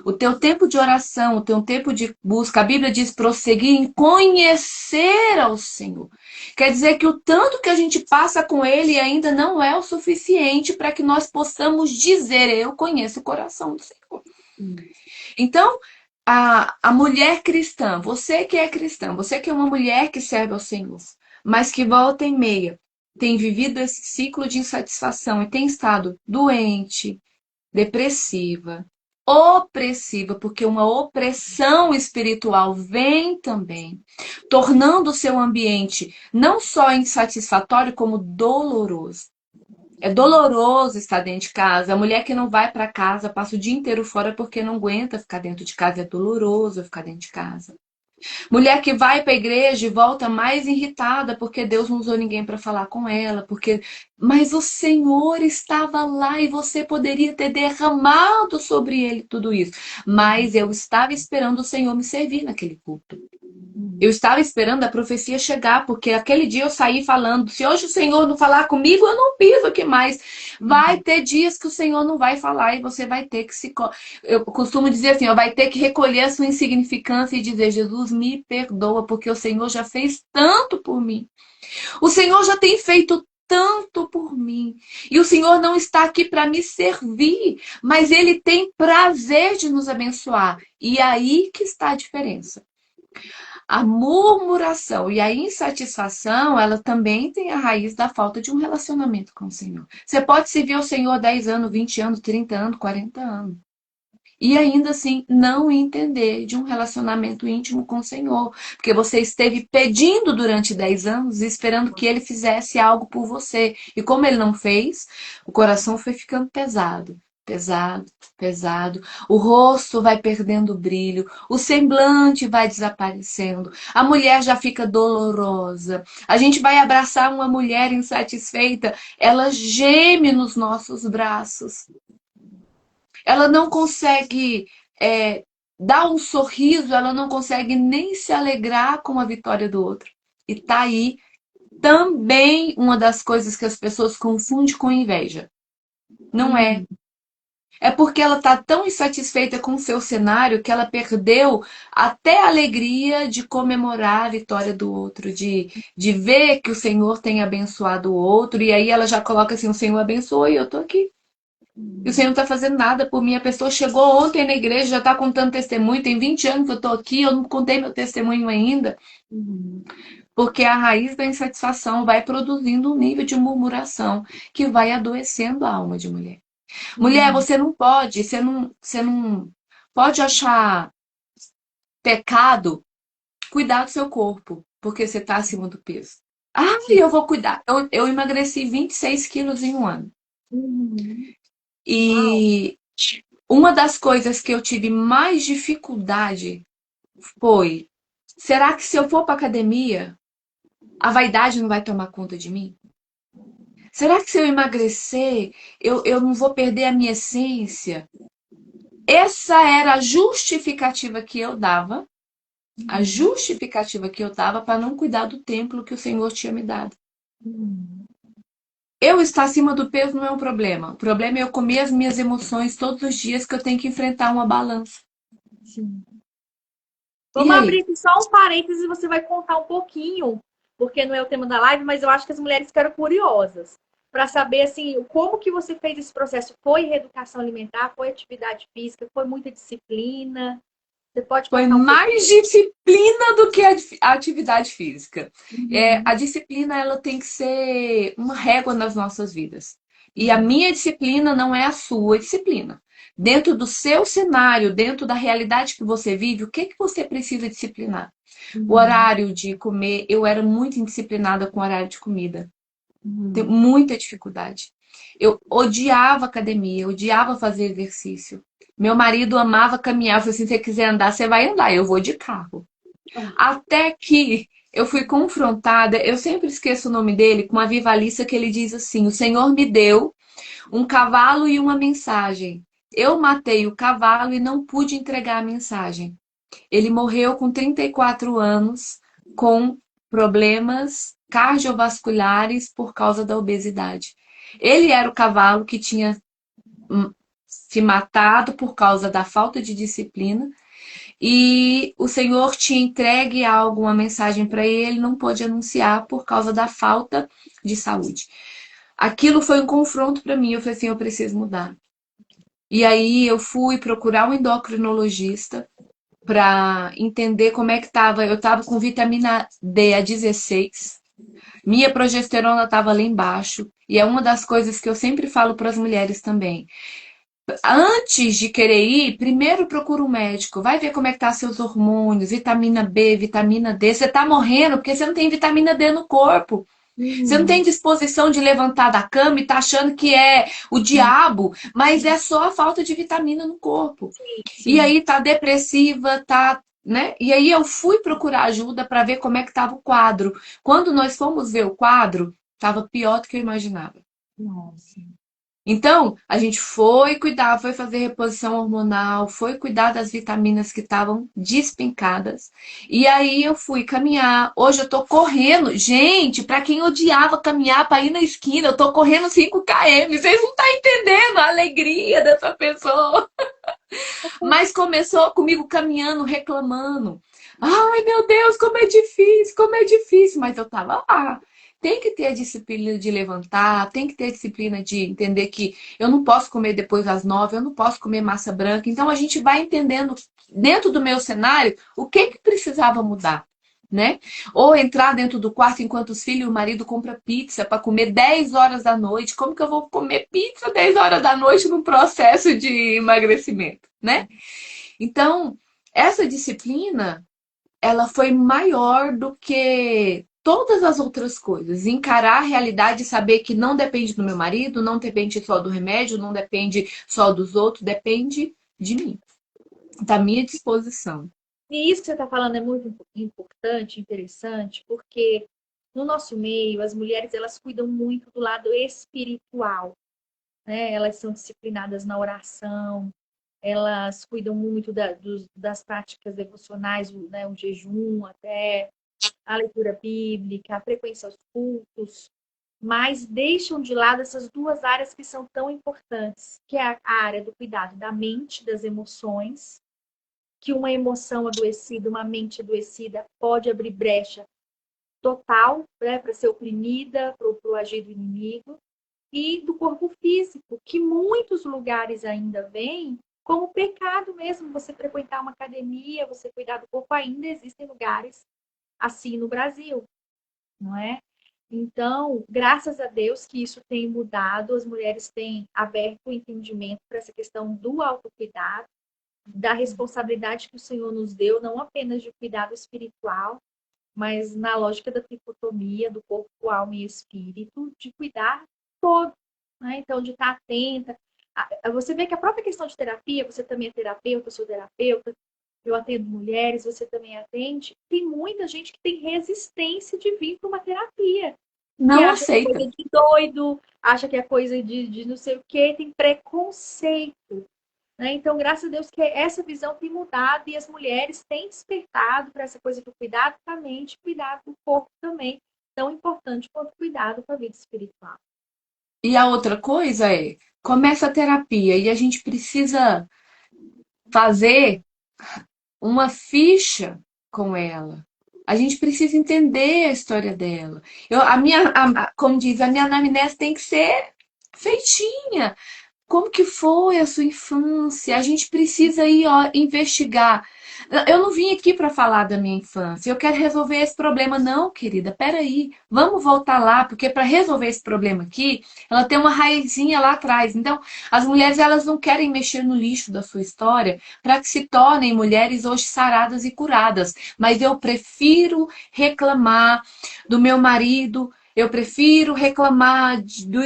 O teu tempo de oração, o teu tempo de busca, a Bíblia diz prosseguir em conhecer ao Senhor. Quer dizer que o tanto que a gente passa com Ele ainda não é o suficiente para que nós possamos dizer, eu conheço o coração do Senhor. Então, a mulher cristã, você que é cristã, você que é uma mulher que serve ao Senhor, mas que volta e meia tem vivido esse ciclo de insatisfação e tem estado doente, depressiva, opressiva, porque uma opressão espiritual vem também, tornando o seu ambiente não só insatisfatório, como doloroso. É doloroso estar dentro de casa. A mulher que não vai para casa passa o dia inteiro fora porque não aguenta ficar dentro de casa. É doloroso ficar dentro de casa. Mulher que vai para a igreja e volta mais irritada porque Deus não usou ninguém para falar com ela, porque mas o Senhor estava lá e você poderia ter derramado sobre ele tudo isso. Mas eu estava esperando o Senhor me servir naquele culto. Eu estava esperando a profecia chegar, porque aquele dia eu saí falando, se hoje o Senhor não falar comigo, eu não piso aqui mais. Vai ter dias que o Senhor não vai falar e você vai ter que se... Eu costumo dizer assim, ó, vai ter que recolher a sua insignificância e dizer, Jesus, me perdoa, porque o Senhor já fez tanto por mim. O Senhor já tem feito tanto por mim. E o Senhor não está aqui para me servir, mas Ele tem prazer de nos abençoar. E aí que está a diferença. A murmuração e a insatisfação, ela também tem a raiz da falta de um relacionamento com o Senhor. Você pode servir ao Senhor 10 anos, 20 anos, 30 anos, 40 anos. E ainda assim não entender de um relacionamento íntimo com o Senhor. Porque você esteve pedindo durante 10 anos, esperando que Ele fizesse algo por você. E como Ele não fez, o coração foi ficando pesado. Pesado, pesado. O rosto vai perdendo o brilho. O semblante vai desaparecendo. A mulher já fica dolorosa. A gente vai abraçar uma mulher insatisfeita. Ela geme nos nossos braços. Ela não consegue dar um sorriso, ela não consegue nem se alegrar com a vitória do outro. E tá aí também uma das coisas que as pessoas confundem com inveja. Não é. É porque ela está tão insatisfeita com o seu cenário que ela perdeu até a alegria de comemorar a vitória do outro, de ver que o Senhor tem abençoado o outro, e aí ela já coloca assim, o Senhor abençoou e eu tô aqui. E o Senhor não está fazendo nada por mim. A pessoa chegou ontem na igreja, já está contando testemunho. Tem 20 anos que eu estou aqui, eu não contei meu testemunho ainda. Porque a raiz da insatisfação vai produzindo um nível de murmuração que vai adoecendo a alma de mulher. Mulher, você não pode achar pecado cuidar do seu corpo, porque você está acima do peso. Ah, eu vou cuidar. Eu emagreci 26 quilos em um ano. E uma das coisas que eu tive mais dificuldade foi: será que se eu for para academia, a vaidade não vai tomar conta de mim? Será que se eu emagrecer, eu não vou perder a minha essência? Essa era a justificativa que eu dava, para não cuidar do templo que o Senhor tinha me dado. Eu estar acima do peso não é um problema. O problema é eu comer as minhas emoções todos os dias que eu tenho que enfrentar uma balança. Sim. E Vamos aí? abrir aqui só um parênteses e você vai contar um pouquinho, porque não é o tema da live, mas eu acho que as mulheres ficaram curiosas para saber assim, como que você fez esse processo. Foi reeducação alimentar, foi atividade física, foi muita disciplina? Você pode Foi contar um pouquinho? mais disciplina do que a atividade física. A disciplina ela tem que ser uma régua nas nossas vidas. E a minha disciplina não é a sua disciplina. Dentro do seu cenário, dentro da realidade que você vive, o que você precisa disciplinar? O horário de comer, eu era muito indisciplinada com o horário de comida. Tenho muita dificuldade. Eu odiava academia, eu odiava fazer exercício. Meu marido amava caminhar. Eu falei assim, se você quiser andar, você vai andar. Eu vou de carro. Até que eu fui confrontada, eu sempre esqueço o nome dele, com uma vivalista que ele diz assim, o Senhor me deu um cavalo e uma mensagem. Eu matei o cavalo e não pude entregar a mensagem. Ele morreu com 34 anos, com problemas cardiovasculares por causa da obesidade. Ele era o cavalo que tinha se matado por causa da falta de disciplina e o Senhor tinha entregue algo, uma mensagem para ele, não pôde anunciar por causa da falta de saúde. Aquilo foi um confronto para mim, eu falei assim, eu preciso mudar. E aí eu fui procurar um endocrinologista para entender como é que estava. Eu estava com vitamina D a 16 Minha progesterona estava lá embaixo. E é uma das coisas que eu sempre falo para as mulheres também. Antes de querer ir, primeiro procura um médico. Vai ver como é que tá seus hormônios, vitamina B, vitamina D. Você tá morrendo porque você não tem vitamina D no corpo. Você não tem Uhum. disposição de levantar da cama e tá achando que é o diabo, mas é só a falta de vitamina no corpo. Sim, E sim. aí tá depressiva, tá, né? E aí eu fui procurar ajuda para ver como é que tava o quadro. Quando nós fomos ver o quadro, tava pior do que eu imaginava. Nossa. Então, a gente foi cuidar, foi fazer reposição hormonal, foi cuidar das vitaminas que estavam despencadas. E aí eu fui caminhar. Hoje eu tô correndo. Gente, para quem odiava caminhar para ir na esquina, eu tô correndo 5 km. Vocês não estão entendendo a alegria dessa pessoa. Mas começou comigo caminhando, reclamando. Ai, meu Deus, como é difícil, como é difícil. Mas eu tava lá. Tem que ter a disciplina de levantar, tem que ter a disciplina de entender que eu não posso comer depois das 9, eu não posso comer massa branca. Então a gente vai entendendo dentro do meu cenário o que que precisava mudar, né? Ou entrar dentro do quarto enquanto os filhos e o marido compra pizza para comer 10 horas da noite. Como que eu vou comer pizza 10 horas da noite num processo de emagrecimento, né? Então, essa disciplina, ela foi maior do que todas as outras coisas. Encarar a realidade e saber que não depende do meu marido, não depende só do remédio, não depende só dos outros, depende de mim, da minha disposição. E isso que você está falando é muito importante, interessante, porque no nosso meio, as mulheres elas cuidam muito do lado espiritual, né? Elas são disciplinadas na oração, elas cuidam muito das práticas devocionais, né? O jejum, até a leitura bíblica, a frequência aos cultos, mas deixam de lado essas duas áreas que são tão importantes, que é a área do cuidado da mente, das emoções, que uma emoção adoecida, uma mente adoecida pode abrir brecha total, né, para ser oprimida, para o agir do inimigo, e do corpo físico, que muitos lugares ainda veem como pecado mesmo, você frequentar uma academia, você cuidar do corpo, ainda existem lugares assim no Brasil, não é? Então, graças a Deus que isso tem mudado, as mulheres têm aberto o entendimento para essa questão do autocuidado, da responsabilidade que o Senhor nos deu, não apenas de cuidado espiritual, mas na lógica da tricotomia do corpo, alma e espírito, de cuidar todo, né? Então, de estar atenta. Você vê que a própria questão de terapia, você também é terapeuta, eu sou terapeuta, eu atendo mulheres, você também atende. Tem muita gente que tem resistência de vir para uma terapia, que Não acha que é aceita. coisa de doido, acha que é coisa de não sei o quê, tem preconceito. Né? Então, graças a Deus que essa visão tem mudado e as mulheres têm despertado para essa coisa do cuidado com a mente, cuidado do corpo também, tão importante quanto cuidado com a vida espiritual. E a outra coisa é, começa a terapia e a gente precisa fazer uma ficha com ela. A gente precisa entender a história dela. Como diz, a minha anamnese tem que ser feitinha. Como que foi a sua infância? A gente precisa ir, ó, investigar. Eu não vim aqui para falar da minha infância. Eu quero resolver esse problema. Não, querida, peraí. Vamos voltar lá, porque para resolver esse problema aqui, ela tem uma raizinha lá atrás. Então, as mulheres elas não querem mexer no lixo da sua história para que se tornem mulheres hoje saradas e curadas. Mas eu prefiro reclamar do meu marido, eu prefiro reclamar do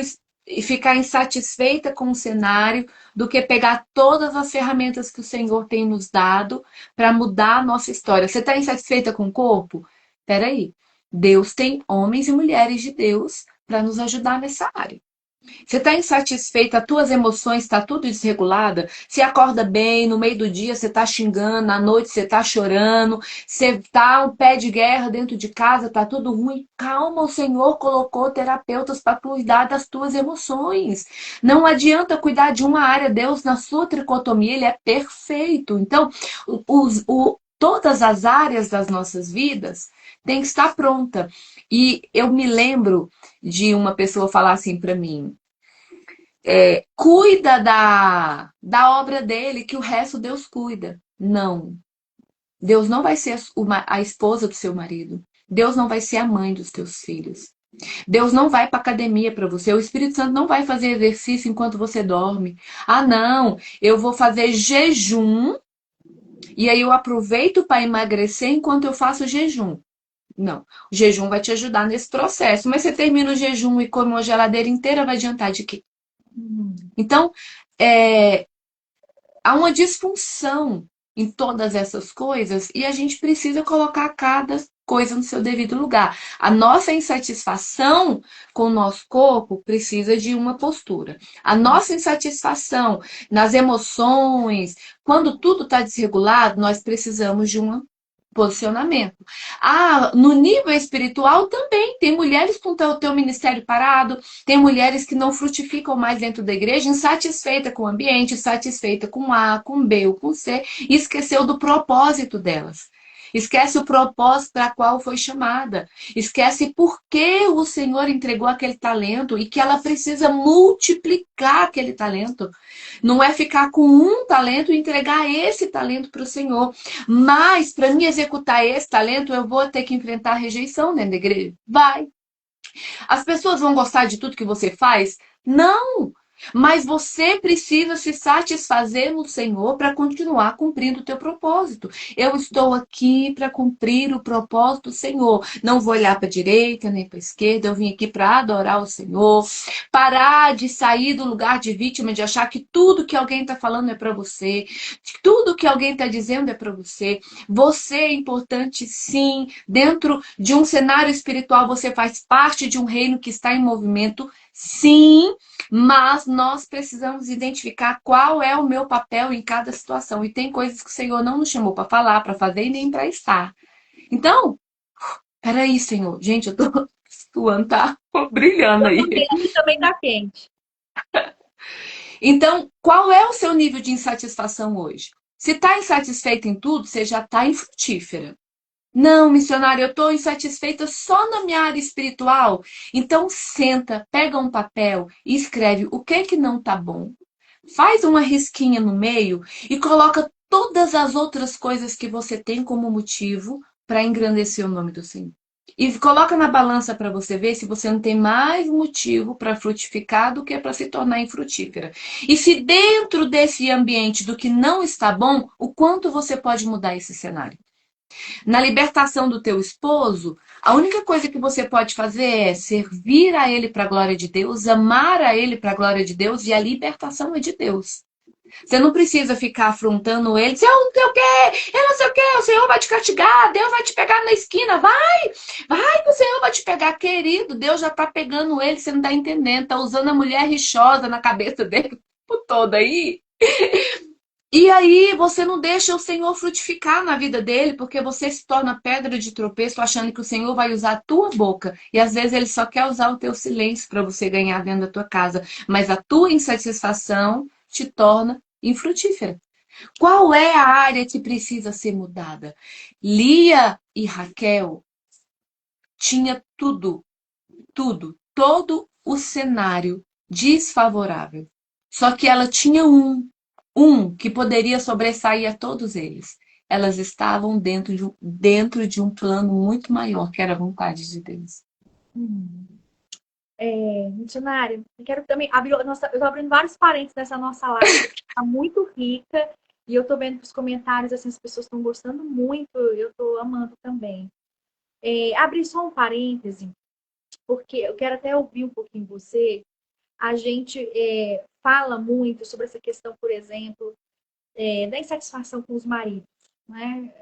e ficar insatisfeita com o cenário do que pegar todas as ferramentas que o Senhor tem nos dado para mudar a nossa história. Você está insatisfeita com o corpo? Peraí. Deus tem homens e mulheres de Deus para nos ajudar nessa área. Você está insatisfeita, as tuas emoções estão tudo desregulada? Você acorda bem, no meio do dia você está xingando, à noite você está chorando, você está um pé de guerra dentro de casa, está tudo ruim. Calma, o Senhor colocou terapeutas para cuidar das tuas emoções. Não adianta cuidar de uma área, Deus na sua tricotomia, ele é perfeito. Então, todas as áreas das nossas vidas têm que estar pronta. E eu me lembro de uma pessoa falar assim para mim: cuida da obra dele, que o resto Deus cuida. Não. Deus não vai ser a esposa do seu marido. Deus não vai ser a mãe dos teus filhos. Deus não vai para academia para você. O Espírito Santo não vai fazer exercício enquanto você dorme. Ah, não, eu vou fazer jejum e aí eu aproveito para emagrecer enquanto eu faço jejum. Não, o jejum vai te ajudar nesse processo, mas você termina o jejum e come uma geladeira inteira, vai adiantar de quê? Uhum. Então, é, há uma disfunção em todas essas coisas e a gente precisa colocar cada coisa no seu devido lugar. A nossa insatisfação com o nosso corpo precisa de uma postura. A nossa insatisfação nas emoções, quando tudo está desregulado, nós precisamos de um posicionamento. Ah, no nível espiritual também tem mulheres com o teu ministério parado, tem mulheres que não frutificam mais dentro da igreja, insatisfeita com o ambiente, insatisfeita com A, com B ou com C, e esqueceu do propósito delas. Esquece o propósito para qual foi chamada. Esquece por que o Senhor entregou aquele talento e que ela precisa multiplicar aquele talento. Não é ficar com um talento e entregar esse talento para o Senhor. Mas, para mim executar esse talento, eu vou ter que enfrentar a rejeição dentro da igreja. Vai. As pessoas vão gostar de tudo que você faz? Não! Mas você precisa se satisfazer no Senhor para continuar cumprindo o teu propósito. Eu estou aqui para cumprir o propósito do Senhor. Não vou olhar para a direita nem para a esquerda. Eu vim aqui para adorar o Senhor. Parar de sair do lugar de vítima, de achar que tudo que alguém está falando é para você. Tudo que alguém está dizendo é para você. Você é importante, sim. Dentro de um cenário espiritual, você faz parte de um reino que está em movimento, sim, mas nós precisamos identificar qual é o meu papel em cada situação. E tem coisas que o Senhor não nos chamou para falar, para fazer e nem para estar. Então, peraí, Senhor. Gente, eu tô suando, tá brilhando Tô aí. quente e também tá quente. Então, qual é o seu nível de insatisfação hoje? Se está insatisfeito em tudo, você já está infrutífera. Não, missionário, eu estou insatisfeita só na minha área espiritual. Então, senta, pega um papel e escreve o que é que não está bom. Faz uma risquinha no meio e coloca todas as outras coisas que você tem como motivo para engrandecer o nome do Senhor. E coloca na balança para você ver se você não tem mais motivo para frutificar do que para se tornar infrutífera. E se dentro desse ambiente do que não está bom, o quanto você pode mudar esse cenário. Na libertação do teu esposo, a única coisa que você pode fazer é servir a ele para a glória de Deus, amar a ele para a glória de Deus, e a libertação é de Deus. Você não precisa ficar afrontando ele, se eu não sei o quê, eu não sei o quê, o Senhor vai te castigar, Deus vai te pegar na esquina, vai que o Senhor vai te pegar, querido, Deus já está pegando ele, você não está entendendo, está usando a mulher rixosa na cabeça dele o tempo todo aí. E aí você não deixa o Senhor frutificar na vida dele, porque você se torna pedra de tropeço achando que o Senhor vai usar a tua boca. E às vezes ele só quer usar o teu silêncio para você ganhar dentro da tua casa. Mas a tua insatisfação te torna infrutífera. Qual é a área que precisa ser mudada? Lia e Raquel tinha tudo, tudo, todo o cenário desfavorável. Só que ela tinha um que poderia sobressair a todos eles. Elas estavam dentro de um plano muito maior, que era a vontade de Deus. Uhum. Missionário, eu quero também abrir. Nossa, eu tô abrindo vários parênteses nessa nossa live, que tá muito rica. E eu tô vendo os comentários, assim, as pessoas estão gostando muito, eu tô amando também. Abrir só um parêntese, porque eu quero até ouvir um pouquinho você. A gente fala muito sobre essa questão, por exemplo, da insatisfação com os maridos, né?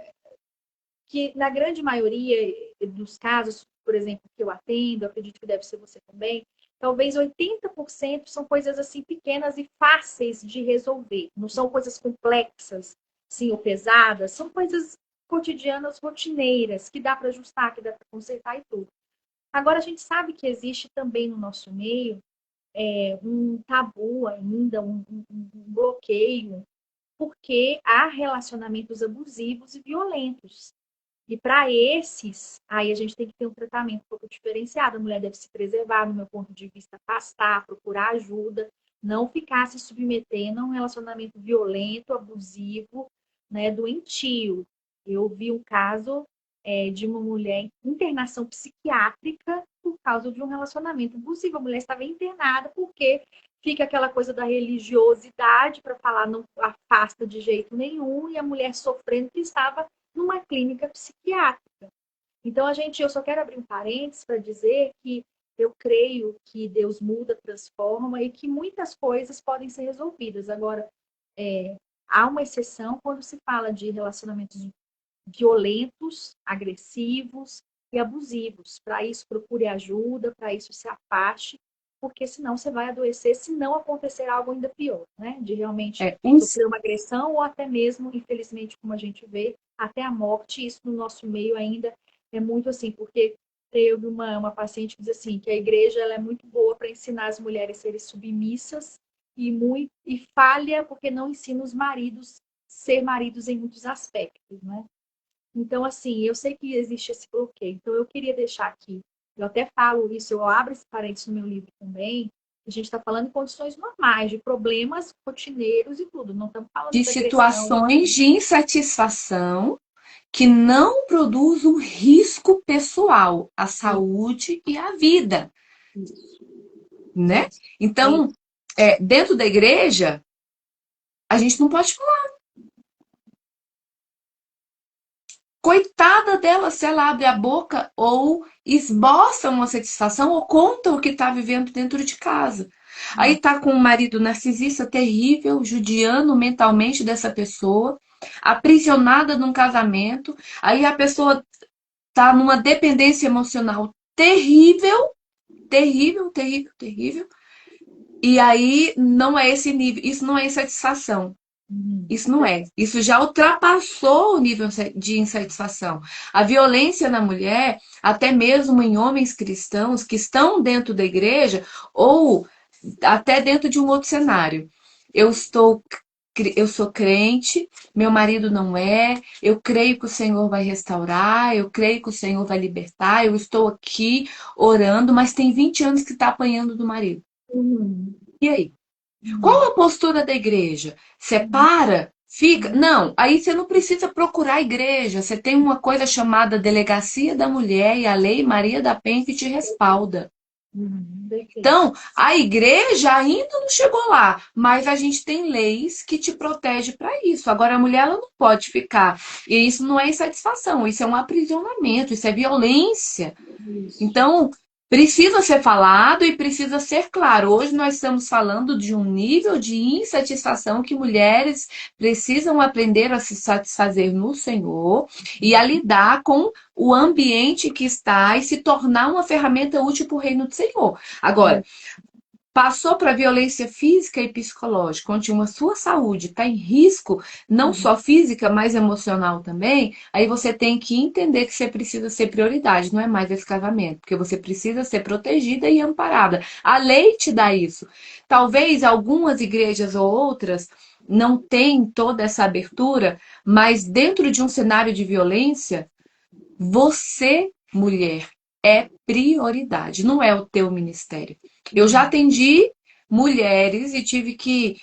Que na grande maioria dos casos, por exemplo, que eu atendo, acredito que deve ser você também, talvez 80% são coisas assim pequenas e fáceis de resolver. Não são coisas complexas, sim, ou pesadas, são coisas cotidianas, rotineiras, que dá para ajustar, que dá para consertar e tudo. Agora, a gente sabe que existe também no nosso meio um tabu ainda, um bloqueio, porque há relacionamentos abusivos e violentos. E para esses, aí a gente tem que ter um tratamento um pouco diferenciado. A mulher deve se preservar, no meu ponto de vista, afastar, procurar ajuda, não ficar se submetendo a um relacionamento violento, abusivo, né, doentio. Eu vi um caso de uma mulher em internação psiquiátrica por causa de um relacionamento abusivo. A mulher estava internada porque fica aquela coisa da religiosidade para falar não afasta de jeito nenhum, e a mulher sofrendo que estava numa clínica psiquiátrica. Então, eu só quero abrir um parênteses para dizer que eu creio que Deus muda, transforma e que muitas coisas podem ser resolvidas. Agora, há uma exceção quando se fala de relacionamentos violentos, agressivos e abusivos. Para isso, procure ajuda, para isso, se afaste, porque senão você vai adoecer, se não acontecer algo ainda pior, né? De realmente sofrer uma agressão ou até mesmo, infelizmente, como a gente vê, até a morte. Isso no nosso meio ainda é muito assim, porque teve uma paciente que diz assim, que a igreja ela é muito boa para ensinar as mulheres a serem submissas e falha porque não ensina os maridos ser maridos em muitos aspectos, né? Então, assim, eu sei que existe esse bloqueio. Então, eu queria deixar aqui, eu até falo isso, eu abro esse parênteses no meu livro também, a gente está falando em condições normais, de problemas rotineiros e tudo, não estamos falando De de agressão. situações de insatisfação que não produz um risco pessoal à saúde e à vida, Isso. né? Então, dentro da igreja, a gente não pode falar. Coitada dela se ela abre a boca ou esboça uma satisfação ou conta o que está vivendo dentro de casa. Aí tá com um marido narcisista terrível, judiando mentalmente dessa pessoa, aprisionada num casamento. Aí a pessoa tá numa dependência emocional terrível, terrível, terrível, terrível. E aí não é esse nível, isso não é insatisfação. Isso não é. Isso já ultrapassou o nível de insatisfação. A violência na mulher, até mesmo em homens cristãos que estão dentro da igreja ou até dentro de um outro cenário. Eu estou eu sou crente, meu marido não é, eu creio que o Senhor vai restaurar, eu creio que o Senhor vai libertar, eu estou aqui orando, mas tem 20 anos que está apanhando do marido. E aí? Qual a postura da igreja? Separa? Fica? Não, aí você não precisa procurar a igreja. Você tem uma coisa chamada Delegacia da Mulher e a Lei Maria da Penha que te respalda. Então, a igreja ainda não chegou lá, mas a gente tem leis que te protegem para isso. Agora, a mulher ela não pode ficar. E isso não é insatisfação, isso é um aprisionamento, isso é violência. Então, precisa ser falado e precisa ser claro. Hoje nós estamos falando de um nível de insatisfação que mulheres precisam aprender a se satisfazer no Senhor e a lidar com o ambiente que está e se tornar uma ferramenta útil para o reino do Senhor. Agora, passou para violência física e psicológica, onde a sua saúde está em risco, não só física, mas emocional também, aí você tem que entender que você precisa ser prioridade, não é mais esse casamento, porque você precisa ser protegida e amparada. A lei te dá isso. Talvez algumas igrejas ou outras não tenham toda essa abertura, mas dentro de um cenário de violência, você, mulher, é prioridade, não é o teu ministério. Eu já atendi mulheres e tive que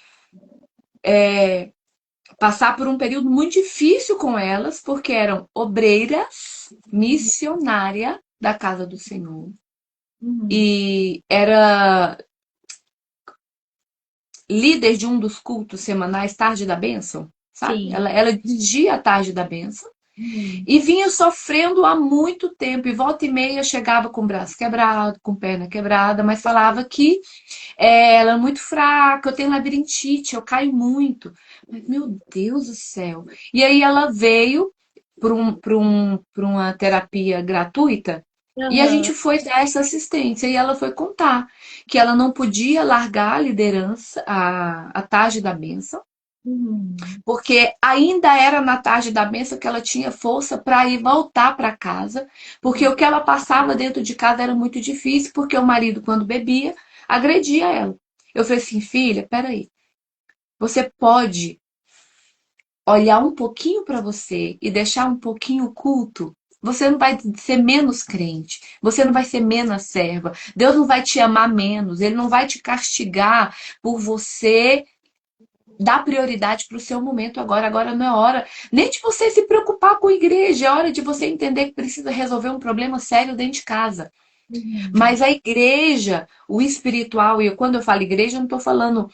passar por um período muito difícil com elas, porque eram obreiras, missionária da casa do Senhor. E era líder de um dos cultos semanais, Tarde da Bênção, sabe? Ela dirigia a Tarde da Bênção. E vinha sofrendo há muito tempo. E volta e meia chegava com o braço quebrado, com perna quebrada, mas falava que ela é muito fraca, eu tenho labirintite, eu caio muito. Mas, meu Deus do céu. E aí ela veio para uma terapia gratuita e a gente foi dar essa assistência. E ela foi contar que ela não podia largar a liderança, a tarde da bênção, porque ainda era na tarde da bênção que ela tinha força para ir voltar para casa, porque o que ela passava dentro de casa era muito difícil, porque o marido, quando bebia, agredia ela. Eu falei assim, filha, peraí, você pode olhar um pouquinho para você e deixar um pouquinho o culto? Você não vai ser menos crente, você não vai ser menos serva, Deus não vai te amar menos, Ele não vai te castigar por você dar prioridade para o seu momento agora. Agora não é hora nem de você se preocupar com a igreja, é hora de você entender que precisa resolver um problema sério dentro de casa. Mas a igreja, o espiritual, e quando eu falo igreja, eu não estou falando,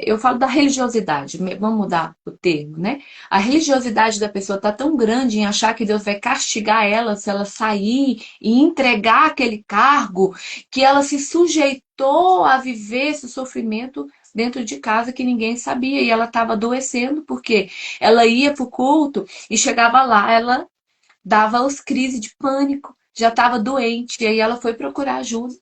eu falo da religiosidade, vamos mudar o termo, né? A religiosidade da pessoa está tão grande em achar que Deus vai castigar ela se ela sair e entregar aquele cargo, que ela se sujeitou a viver esse sofrimento dentro de casa que ninguém sabia. E ela estava adoecendo porque ela ia para o culto e chegava lá, ela dava as crises de pânico, já estava doente, e aí ela foi procurar ajuda,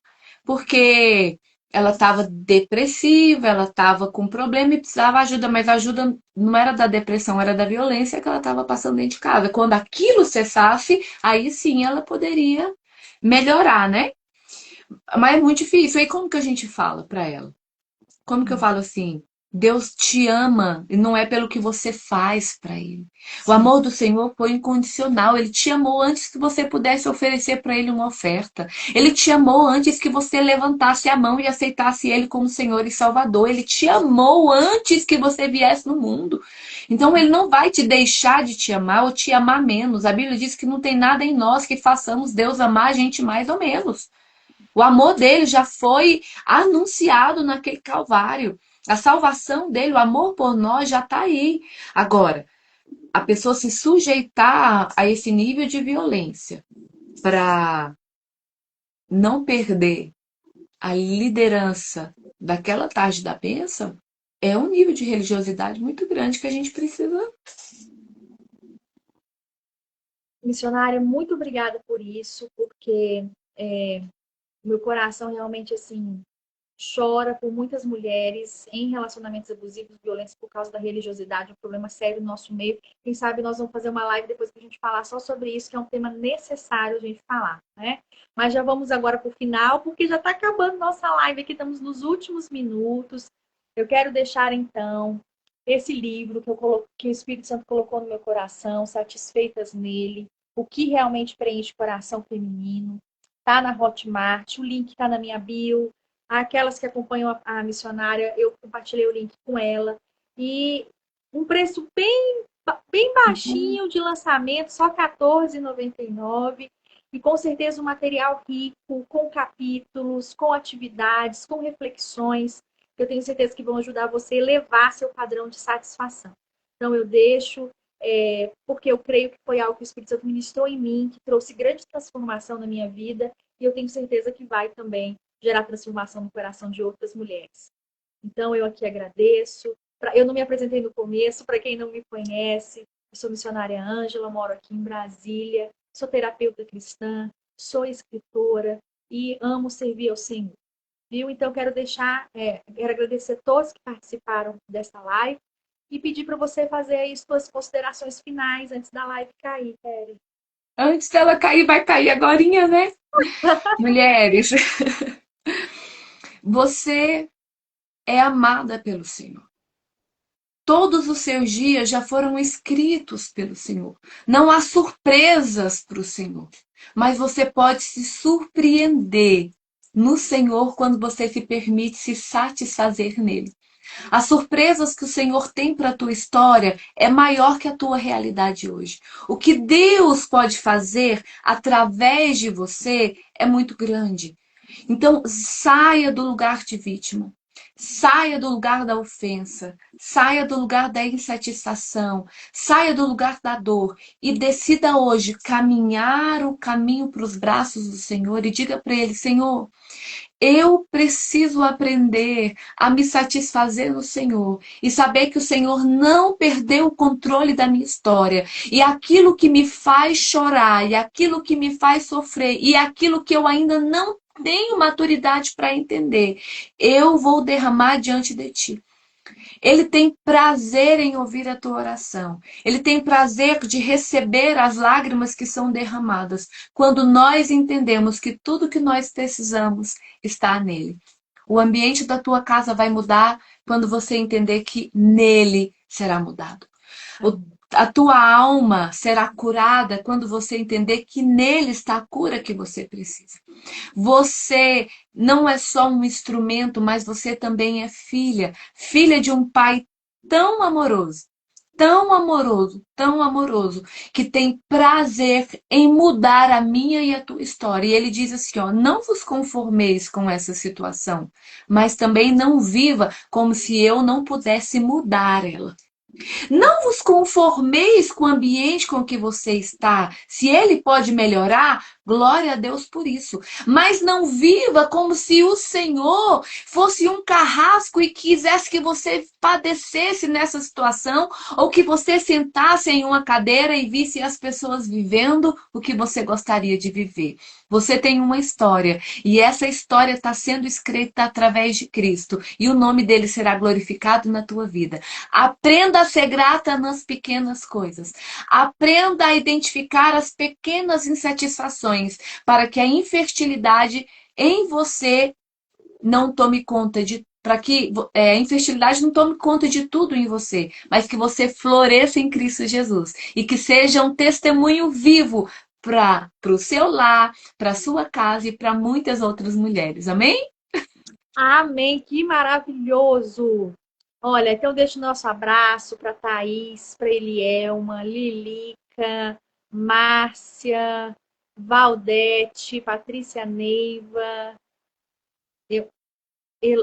porque ela estava depressiva, ela estava com problema e precisava ajuda, mas a ajuda não era da depressão, era da violência que ela estava passando dentro de casa. Quando aquilo cessasse, aí sim ela poderia melhorar, né? Mas é muito difícil. E como que a gente fala para ela? Como que eu falo assim? Deus te ama e não é pelo que você faz para ele. O Sim. amor do Senhor foi incondicional. Ele te amou antes que você pudesse oferecer para ele uma oferta. Ele te amou antes que você levantasse a mão e aceitasse ele como Senhor e Salvador. Ele te amou antes que você viesse no mundo. Então ele não vai te deixar de te amar ou te amar menos. A Bíblia diz que não tem nada em nós que façamos Deus amar a gente mais ou menos. O amor dele já foi anunciado naquele Calvário. A salvação dele, o amor por nós já está aí. Agora, a pessoa se sujeitar a esse nível de violência para não perder a liderança daquela tarde da bênção é um nível de religiosidade muito grande que a gente precisa. Missionária, muito obrigada por isso, porque meu coração realmente assim chora por muitas mulheres em relacionamentos abusivos, violência por causa da religiosidade, um problema sério no nosso meio. Quem sabe nós vamos fazer uma live depois para a gente falar só sobre isso, que é um tema necessário a gente falar, né? Mas já vamos agora para o final, porque já está acabando nossa live aqui, estamos nos últimos minutos. Eu quero deixar então esse livro que o Espírito Santo colocou no meu coração, Satisfeitas nele, o que realmente preenche o coração feminino. Tá na Hotmart, o link está na minha bio. Aquelas que acompanham a missionária, eu compartilhei o link com ela. E um preço bem baixinho de lançamento, só R$ 14,99. E com certeza um material rico, com capítulos, com atividades, com reflexões, que eu tenho certeza que vão ajudar você a elevar seu padrão de satisfação. Então eu deixo, porque eu creio que foi algo que o Espírito Santo ministrou em mim, que trouxe grande transformação na minha vida, e eu tenho certeza que vai também gerar transformação no coração de outras mulheres. Então, eu aqui agradeço. Eu não me apresentei no começo, para quem não me conhece, eu sou missionária Ângela, moro aqui em Brasília, sou terapeuta cristã, sou escritora e amo servir ao Senhor. Viu? Então, quero agradecer a todos que participaram dessa live e pedir para você fazer aí suas considerações finais antes da live cair, Kelly. Antes dela cair, vai cair agorinha, né? Mulheres, você é amada pelo Senhor. Todos os seus dias já foram escritos pelo Senhor. Não há surpresas para o Senhor. Mas você pode se surpreender no Senhor quando você se permite se satisfazer nele. As surpresas que o Senhor tem para a tua história é maior que a tua realidade hoje. O que Deus pode fazer através de você é muito grande. Então, saia do lugar de vítima. Saia do lugar da ofensa, saia do lugar da insatisfação, saia do lugar da dor e decida hoje caminhar o caminho para os braços do Senhor e diga para Ele: Senhor, eu preciso aprender a me satisfazer no Senhor e saber que o Senhor não perdeu o controle da minha história. E aquilo que me faz chorar, e aquilo que me faz sofrer, e aquilo que eu ainda não tenho maturidade para entender, eu vou derramar diante de ti. Ele tem prazer em ouvir a tua oração. Ele tem prazer de receber as lágrimas que são derramadas quando nós entendemos que tudo que nós precisamos está nele. O ambiente da tua casa vai mudar quando você entender que nele será mudado. A tua alma será curada quando você entender que nele está a cura que você precisa. Você não é só um instrumento, mas você também é filha, filha de um pai tão amoroso tão amoroso, que tem prazer em mudar a minha e a tua história. E ele diz assim, ó, não vos conformeis com essa situação, mas também não viva como se eu não pudesse mudar ela. Não vos conformeis com o ambiente com que você está. Se ele pode melhorar, glória a Deus por isso. Mas não viva como se o Senhor fosse um carrasco e quisesse que você padecesse nessa situação, ou que você sentasse em uma cadeira e visse as pessoas vivendo o que você gostaria de viver. Você tem uma história, e essa história está sendo escrita através de Cristo, e o nome dele será glorificado na tua vida. Aprenda a ser grata nas pequenas coisas. Aprenda a identificar as pequenas insatisfações para que a infertilidade em você não tome conta de para que a infertilidade não tome conta de tudo em você, mas que você floresça em Cristo Jesus e que seja um testemunho vivo para o seu lar, para a sua casa e para muitas outras mulheres. Amém? Amém, que maravilhoso! Olha, então deixo o nosso abraço para Thaís, para Elielma, Lilica, Márcia, Valdete, Patrícia Neiva,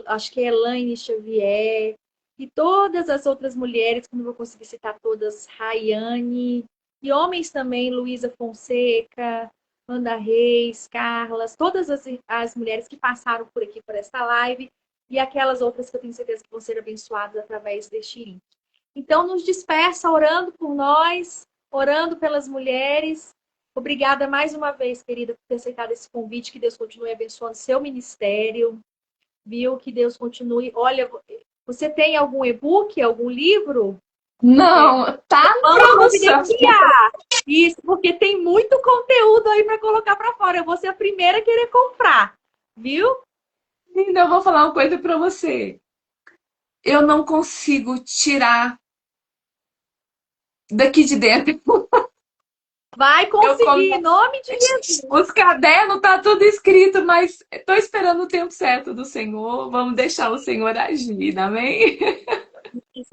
acho que é Elaine Xavier, e todas as outras mulheres, que não vou conseguir citar todas, Rayane, e homens também, Luísa Fonseca, Ana Reis, Carlas, todas as mulheres que passaram por aqui, por esta live, e aquelas outras que eu tenho certeza que vão ser abençoadas através deste link. Então, nos despeça orando por nós, orando pelas mulheres. Obrigada mais uma vez, querida, por ter aceitado esse convite. Que Deus continue abençoando seu ministério, viu? Que Deus continue. Olha, você tem algum e-book, algum livro? Não, tá em Vamos promoção. providenciar. Isso, porque tem muito conteúdo aí para colocar para fora. Eu vou ser a primeira a querer comprar, viu? Ainda eu vou falar uma coisa para você. Eu não consigo tirar daqui de dentro. Vai Eu conseguir, como em nome de Jesus. os cadernos tá tudo escrito, mas estou esperando o tempo certo do Senhor. Vamos deixar o Senhor agir, amém?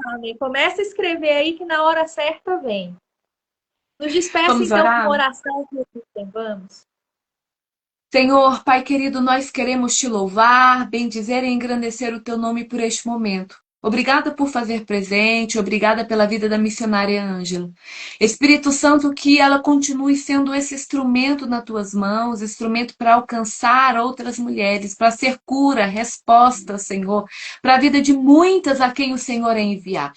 Amém. Começa a escrever aí que na hora certa vem. Nos despeça Vamos então com orar? oração. Vamos. Senhor, Pai querido, nós queremos te louvar, bendizer e engrandecer o teu nome por este momento. Obrigada por fazer presente, obrigada pela vida da missionária Ângela. Espírito Santo, que ela continue sendo esse instrumento nas tuas mãos, instrumento para alcançar outras mulheres, para ser cura, resposta, Senhor, para a vida de muitas a quem o Senhor enviar.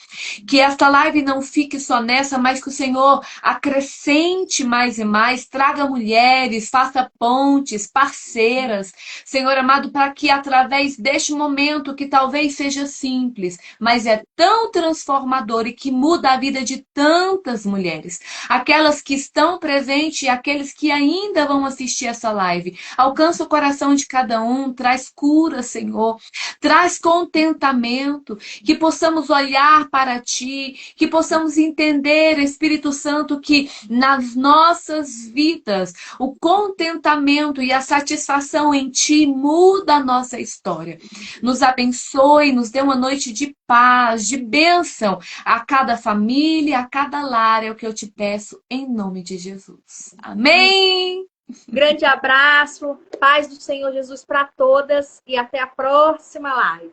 Que esta live não fique só nessa, mas que o Senhor acrescente mais e mais, traga mulheres, faça pontes, parceiras, Senhor amado, para que através deste momento, que talvez seja simples, mas é tão transformador e que muda a vida de tantas mulheres, aquelas que estão presentes e aqueles que ainda vão assistir essa live, alcança o coração de cada um, traz cura, Senhor, traz contentamento, que possamos olhar para Ti, que possamos entender, Espírito Santo, que nas nossas vidas o contentamento e a satisfação em Ti muda a nossa história. Nos abençoe, nos dê uma noite de paz, de bênção a cada família, a cada lar, é o que eu te peço em nome de Jesus. Amém! Grande abraço, paz do Senhor Jesus para todas e até a próxima live.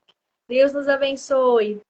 Deus nos abençoe.